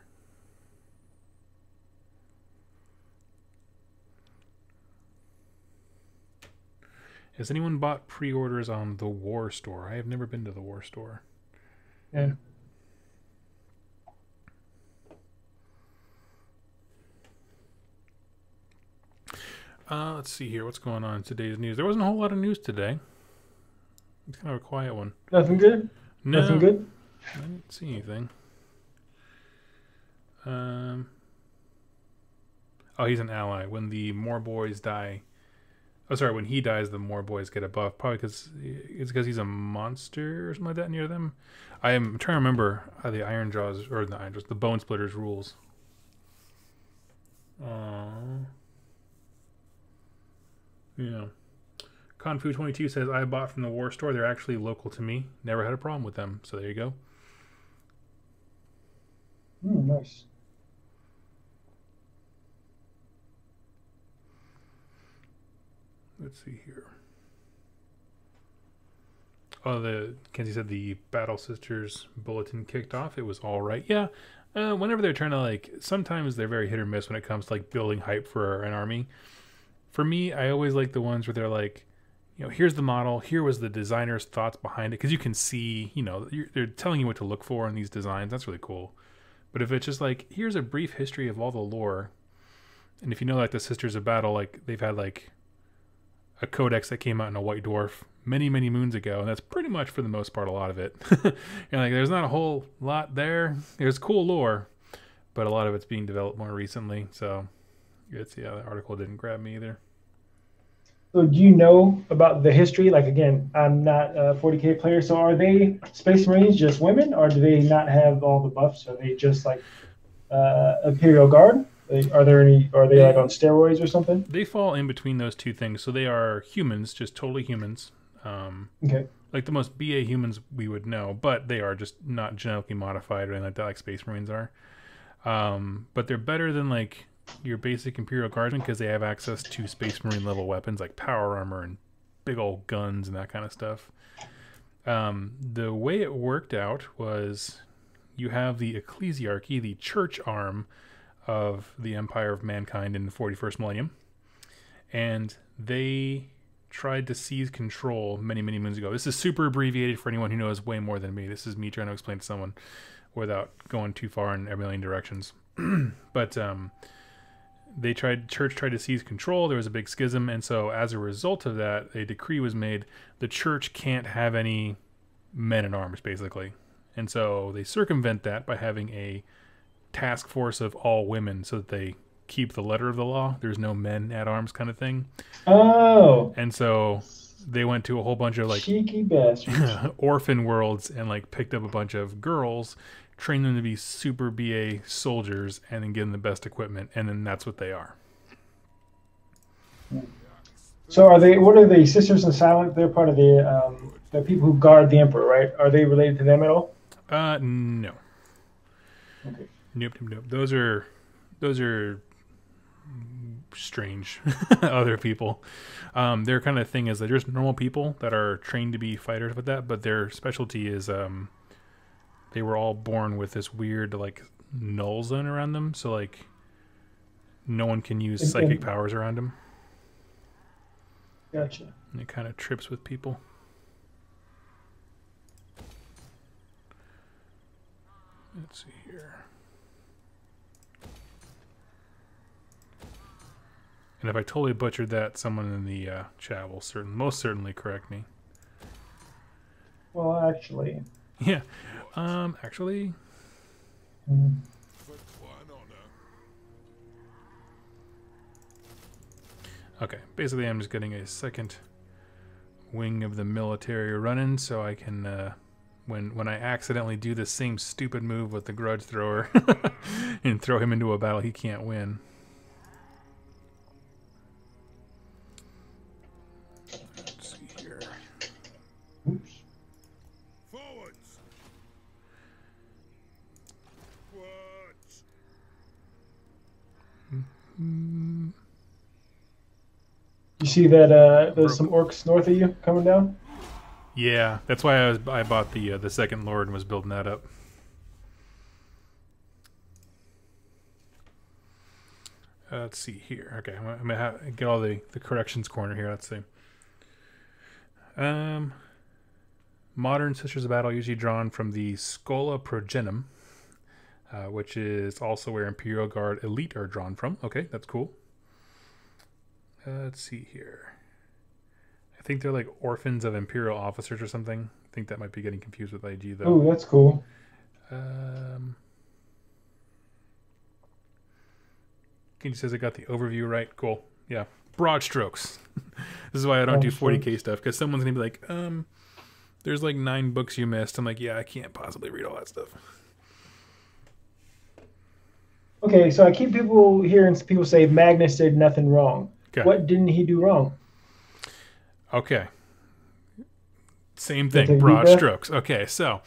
Has anyone bought pre-orders on the War Store? I have never been to the War Store. Yeah. Let's see here. What's going on in today's news? There wasn't a whole lot of news today. It's kind of a quiet one. Nothing good? No. Nothing good? I didn't see anything. Oh, he's an ally. When the more boys die... Oh, sorry. When he dies, the more boys get a buff. Probably because he's a monster or something like that near them. I'm trying to remember the Iron Jaws, or the Iron Jaws, the Bone Splitters rules. Yeah. Confu22 says, I bought from the War Store. They're actually local to me. Never had a problem with them. So there you go. Nice. Let's see here. Oh, Kenzie said the Battle Sisters bulletin kicked off. It was all right. Yeah. Whenever they're trying to like, sometimes they're very hit or miss when it comes to like building hype for an army. For me, I always like the ones where they're like, you know, here's the model. Here was the designer's thoughts behind it. Because you can see, you know, they're telling you what to look for in these designs. That's really cool. But if it's just like, here's a brief history of all the lore. And if you know, like, the Sisters of Battle, like, they've had, like, a codex that came out in a White Dwarf many, many moons ago. And that's pretty much, for the most part, a lot of it. And, like, there's not a whole lot there. There's cool lore. But a lot of it's being developed more recently. So, it's, yeah, that article didn't grab me either. So do you know about the history? Like, again, I'm not a 40K player, so are they Space Marines just women, or do they not have all the buffs? Are they just like Imperial Guard? Are they like on steroids or something? They fall in between those two things. So they are humans, just totally humans. Okay. Like the most BA humans we would know, but they are just not genetically modified or anything like that, like Space Marines are. But they're better than like your basic Imperial Guardsmen because they have access to Space Marine level weapons like power armor and big old guns and that kind of stuff. The way it worked out was you have the ecclesiarchy, the church arm of the Empire of Mankind in the 41st millennium, and they tried to seize control many, many moons ago. This is super abbreviated for anyone who knows way more than me. This is me trying to explain to someone without going too far in a million directions. But church tried to seize control. There was a big schism, and so as a result of that, a decree was made. The church can't have any men in arms, basically. And so they circumvent that by having a task force of all women so that they keep the letter of the law. There's no men at arms kind of thing. Oh. And so they went to a whole bunch of like cheeky bastards. orphan worlds and like picked up a bunch of girls, train them to be super BA soldiers, and then give them the best equipment, and then that's what they are. So what are they, Sisters in Silent? They're part of the people who guard the Emperor, right? Are they related to them at all? No. Okay. Nope. Those are strange other people. Their kind of thing is that there's normal people that are trained to be fighters with that, but their specialty is they were all born with this weird like null zone around them, so like no one can use psychic powers around them. Gotcha. And it kind of trips with people. Let's see here. And if I totally butchered that, someone in the chat will most certainly correct me. Well, actually. Yeah. Actually. Okay. Basically, I'm just getting a second wing of the military running so I can, when I accidentally do the same stupid move with the grudge thrower and throw him into a battle he can't win. Let's see here. Oops. Forwards. Watch. You see that there's some orcs north of you coming down? Yeah, that's why I bought the second lord and was building that up. Let's see here. Okay, I'm gonna get all the corrections corner here. Let's see. Modern Sisters of Battle usually drawn from the Schola Progenum, which is also where Imperial Guard Elite are drawn from. Okay, that's cool. Let's see here. I think they're like orphans of Imperial officers or something. I think that might be getting confused with IG though. Oh, that's cool. Kenji says I got the overview right. Cool. Yeah. Broad strokes. This is why I don't do 40K stuff, because someone's going to be like, there's like 9 books you missed. I'm like, yeah, I can't possibly read all that stuff. Okay, so I keep hearing people say Magnus did nothing wrong. Okay. What didn't he do wrong? Okay. Same thing. Broad strokes. Okay, so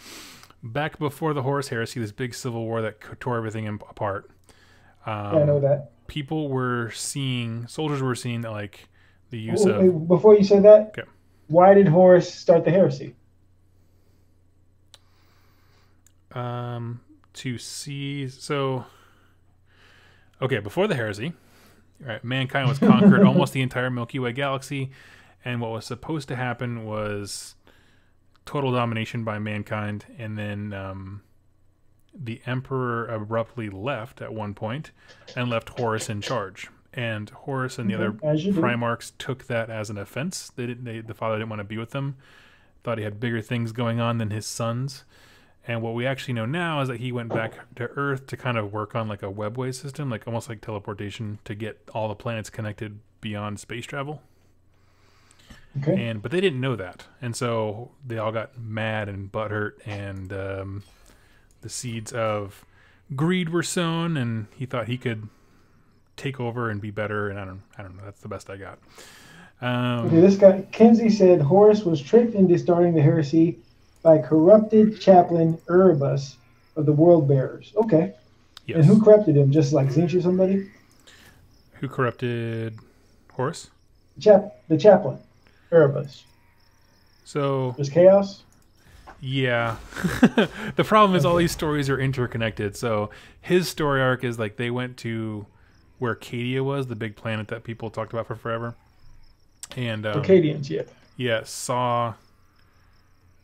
back before the Horus Heresy, this big civil war that tore everything apart. Yeah, I know that. Soldiers were seeing that like the use of... Before you say that, okay. Why did Horus start the heresy? to see. So, okay, before the heresy, right, mankind was conquered almost the entire Milky Way galaxy, and what was supposed to happen was total domination by mankind, and then the Emperor abruptly left at one point and left Horus in charge. And Horus and the other Primarchs took that as an offense. The father didn't want to be with them. Thought he had bigger things going on than his sons. And what we actually know now is that he went back to Earth to kind of work on like a webway system, like almost like teleportation, to get all the planets connected beyond space travel. Okay. But they didn't know that. And so they all got mad and butthurt, and the seeds of greed were sown, and he thought he could take over and be better, and I don't know. That's the best I got. Okay, this guy Kenzie said Horus was tricked into starting the heresy by corrupted chaplain Erebus of the World Bearers. Okay. Yes. And who corrupted him? Just like Zinch or somebody? Who corrupted Horus? The chaplain Erebus. So just chaos. Yeah. The problem is all these stories are interconnected. So his story arc is like they went to where Cadia was, the big planet that people talked about for forever. And Acadians, yeah. Yeah,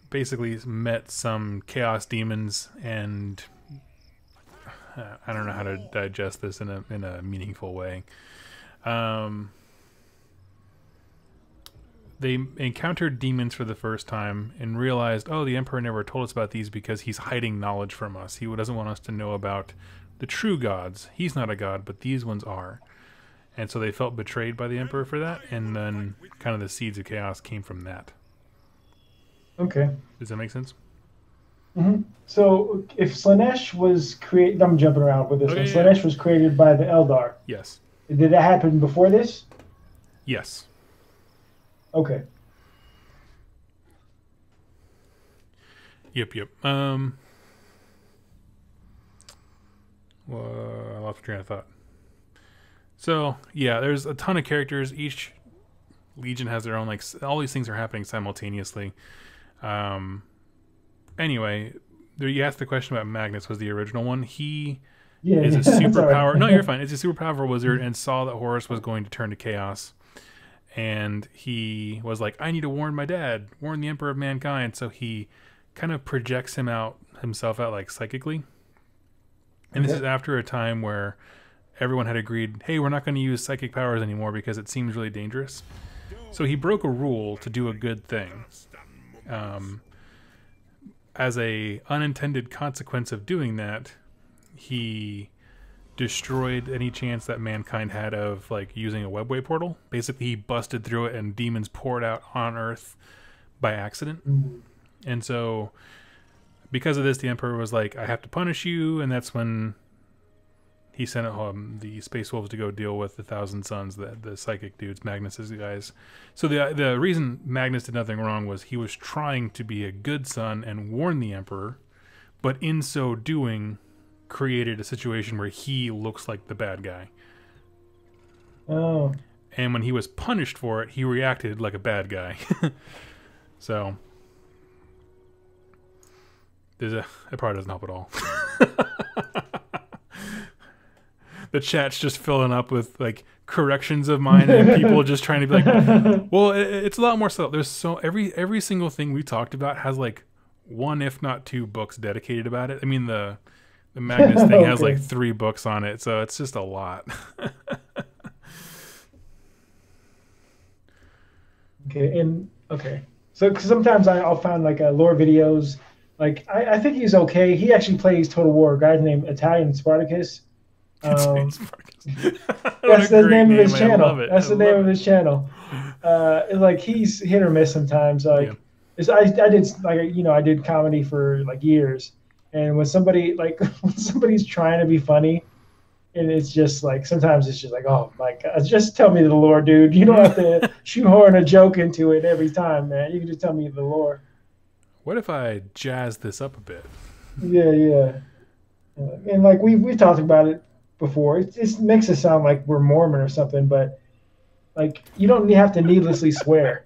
basically met some chaos demons, and I don't know how to digest this in a meaningful way. They encountered demons for the first time and realized, oh, the Emperor never told us about these because he's hiding knowledge from us. He doesn't want us to know about the true gods. He's not a god, but these ones are. And so they felt betrayed by the Emperor for that, and then kind of the seeds of chaos came from that. Okay. Does that make sense? Mm-hmm. So if Slanesh was created... I'm jumping around with this one. Yeah. Slanesh was created by the Eldar. Yes. Did that happen before this? Yes. Okay. Yep. Well, I lost my train of thought. So, yeah, there's a ton of characters. Each legion has their own, like, all these things are happening simultaneously. Anyway, you asked the question about Magnus was the original one. He is a superpower. No, you're fine. It's a super powerful wizard and saw that Horus was going to turn to chaos. And he was like, I need to warn my dad, warn the Emperor of Mankind. So he kind of projects himself out like psychically. And this is after a time where everyone had agreed, hey, we're not going to use psychic powers anymore because it seems really dangerous. So he broke a rule to do a good thing. As a unintended consequence of doing that, he destroyed any chance that mankind had of like using a webway portal. Basically, he busted through it and demons poured out on Earth by accident. And so because of this, the Emperor was like, I have to punish you, and that's when he sent the Space Wolves to go deal with the Thousand Sons, the psychic dudes, Magnus's guys. So the reason Magnus did nothing wrong was he was trying to be a good son and warn the Emperor, but in so doing created a situation where he looks like the bad guy. Oh. And when he was punished for it, he reacted like a bad guy. So that probably doesn't help at all. The chat's just filling up with like corrections of mine and people just trying to be like, well, it's a lot more subtle. There's every single thing we talked about has like one, if not two books dedicated about it. I mean, the Magnus thing has like 3 books on it, so it's just a lot. So cause sometimes I'll find like lore videos. Like I think he's okay. He actually plays Total War. A guy named Italian Spartacus. That's the name of his channel. That's the name of his channel. Like he's hit or miss sometimes. Like I did comedy for like years, and when somebody's trying to be funny, and it's just like sometimes it's just like, oh my god, just tell me the lore, dude. You don't have to shoehorn a joke into it every time, man. You can just tell me the lore. What if I jazz this up a bit? Yeah. And like we talked about it before. It makes us sound like we're Mormon or something, but like you don't have to needlessly swear.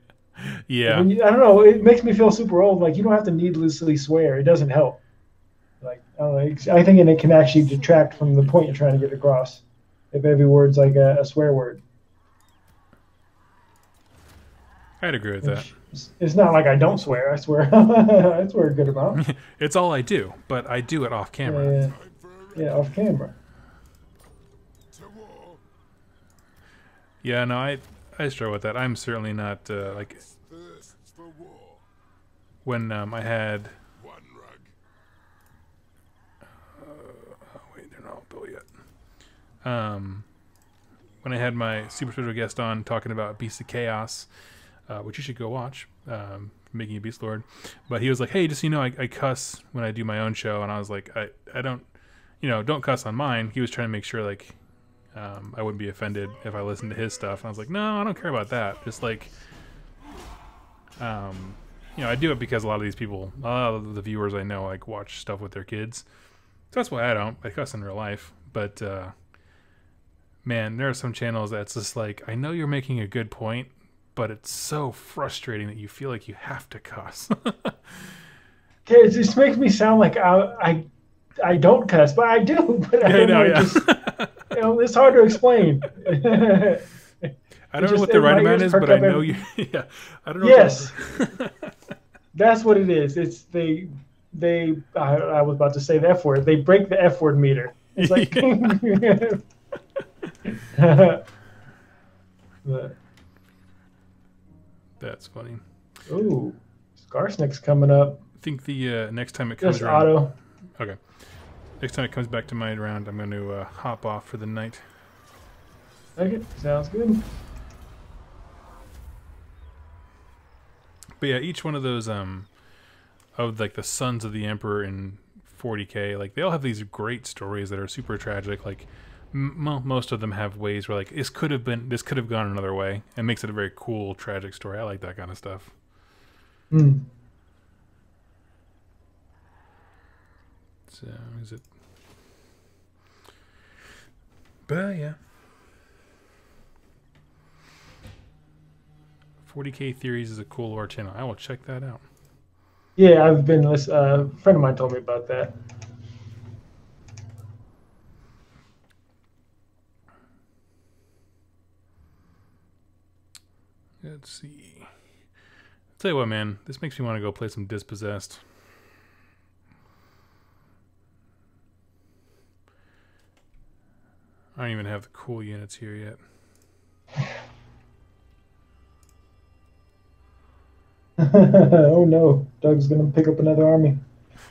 Yeah. I don't know. It makes me feel super old. Like you don't have to needlessly swear. It doesn't help. Like I think it can actually detract from the point you're trying to get across. If every word's like a swear word. I'd agree with that. It's not like I don't swear. I swear. I swear a good amount. It's all I do, but I do it off camera. Yeah, off camera. Yeah, no, I struggle with that. I'm certainly not like when I had. Wait, they're not built yet. When I had my super special guest on talking about Beast of Chaos, which you should go watch, Making a Beast Lord. But he was like, "Hey, just so you know, I cuss when I do my own show," and I was like, "I don't, don't cuss on mine." He was trying to make sure like I wouldn't be offended if I listened to his stuff, and I was like, "No, I don't care about that." Just like, I do it because a lot of the viewers I know like watch stuff with their kids, so that's why I don't. I cuss in real life, but man, there are some channels that's just like, I know you're making a good point, but it's so frustrating that you feel like you have to cuss. It just makes me sound like I don't cuss, but I do. But I don't know. Yeah. Just, it's hard to explain. I don't know what the right amount is, but I know you. Yeah, I don't know. Yes, that's what it is. It's they. I was about to say the F word. They break the F word meter. It's like. But, that's funny. ooh, Skarsnik's coming up. I think the next time it comes Just around. auto. Okay. Next time it comes back to my round, I'm going to hop off for the night. Okay, sounds good. But yeah, each one of those of like the Sons of the Emperor in 40K, like they all have these great stories that are super tragic. Like most of them have ways where like this could have gone another way. It makes it a very cool tragic story. I like that kind of stuff. So is it? But yeah. 40K Theories is a cool lore channel. I will check that out. Yeah, I've been listening. A friend of mine told me about that. Let's see. I'll tell you what, man. This makes me want to go play some Dispossessed. I don't even have the cool units here yet. Oh no, Doug's gonna pick up another army.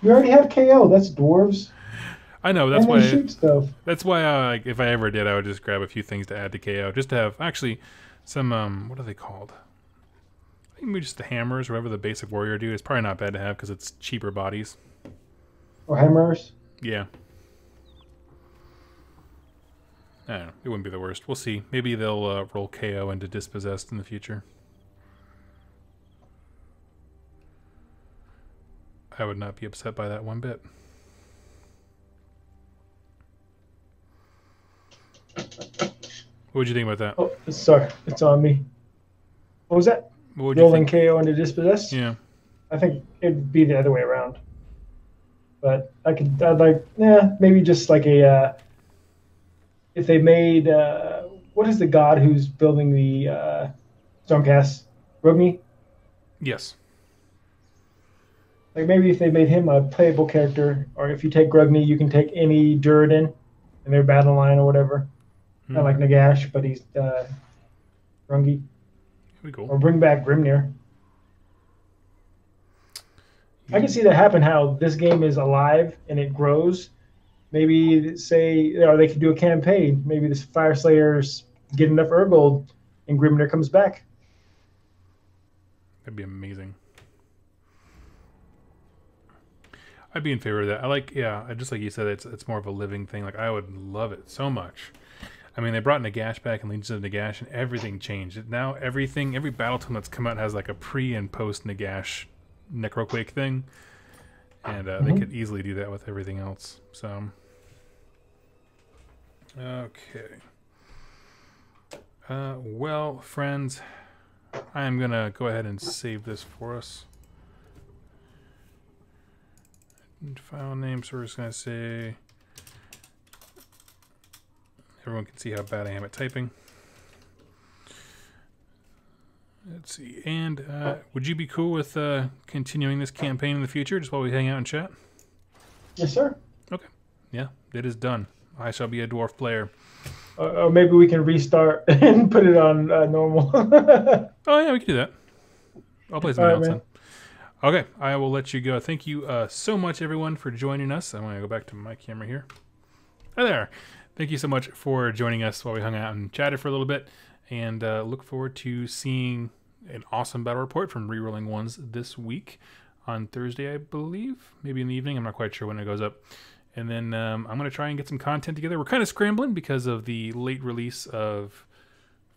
You already have KO. That's dwarves. I know. That's and why. They shoot stuff. That's why. Like, if I ever did, I would just grab a few things to add to KO, just to have actually some. What are they called? I think maybe just the hammers, or whatever the basic warrior do. It's probably not bad to have because it's cheaper bodies. Or hammers. Yeah. I don't know. It wouldn't be the worst. We'll see. Maybe they'll roll KO into Dispossessed in the future. I would not be upset by that one bit. What would you think about that? Oh, sorry, it's on me. What was that? What would you Rolling think? KO into Dispossessed? Yeah. I think it'd be the other way around. But I'd like, maybe just like a, if they made, what is the god who's building the Stormcast? Rugni? Yes. Like maybe if they made him a playable character, or if you take Grugni, you can take any Durden in their battle line or whatever. Kind of like Nagash, but he's Grungy. Pretty cool. Or bring back Grimnir. I can see that happen, how this game is alive and it grows. Maybe say, or they could do a campaign. Maybe this Fire Slayers get enough Urgold and Grimnir comes back. That'd be amazing. I'd be in favor of that. I like, just like you said, it's more of a living thing. Like, I would love it so much. I mean, they brought Nagash back and Legions of Nagash, and everything changed. Now every battle tome that's come out has like a pre and post Nagash Necroquake thing, and they could easily do that with everything else. So, okay. Well, friends, I am gonna go ahead and save this for us. file name, so we're just going to say, everyone can see how bad I am at typing. Let's see, and would you be cool with continuing this campaign in the future, just while we hang out and chat? Yes, sir. Okay, yeah, it is done. I shall be a dwarf player. Or maybe we can restart and put it on normal. Oh yeah, we can do that. I'll play something else man. then. Okay, I will let you go. Thank you so much, everyone, for joining us. I'm going to go back to my camera here. Hi there. Thank you so much for joining us while we hung out and chatted for a little bit. And look forward to seeing an awesome battle report from Rerolling Ones this week on Thursday, I believe. Maybe in the evening. I'm not quite sure when it goes up. And then I'm going to try and get some content together. We're kind of scrambling because of the late release of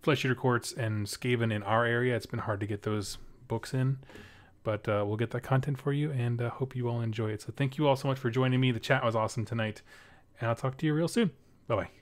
Flesh Eater Courts and Skaven in our area. It's been hard to get those books in. But we'll get that content for you, and hope you all enjoy it. So thank you all so much for joining me. The chat was awesome tonight, and I'll talk to you real soon. Bye-bye.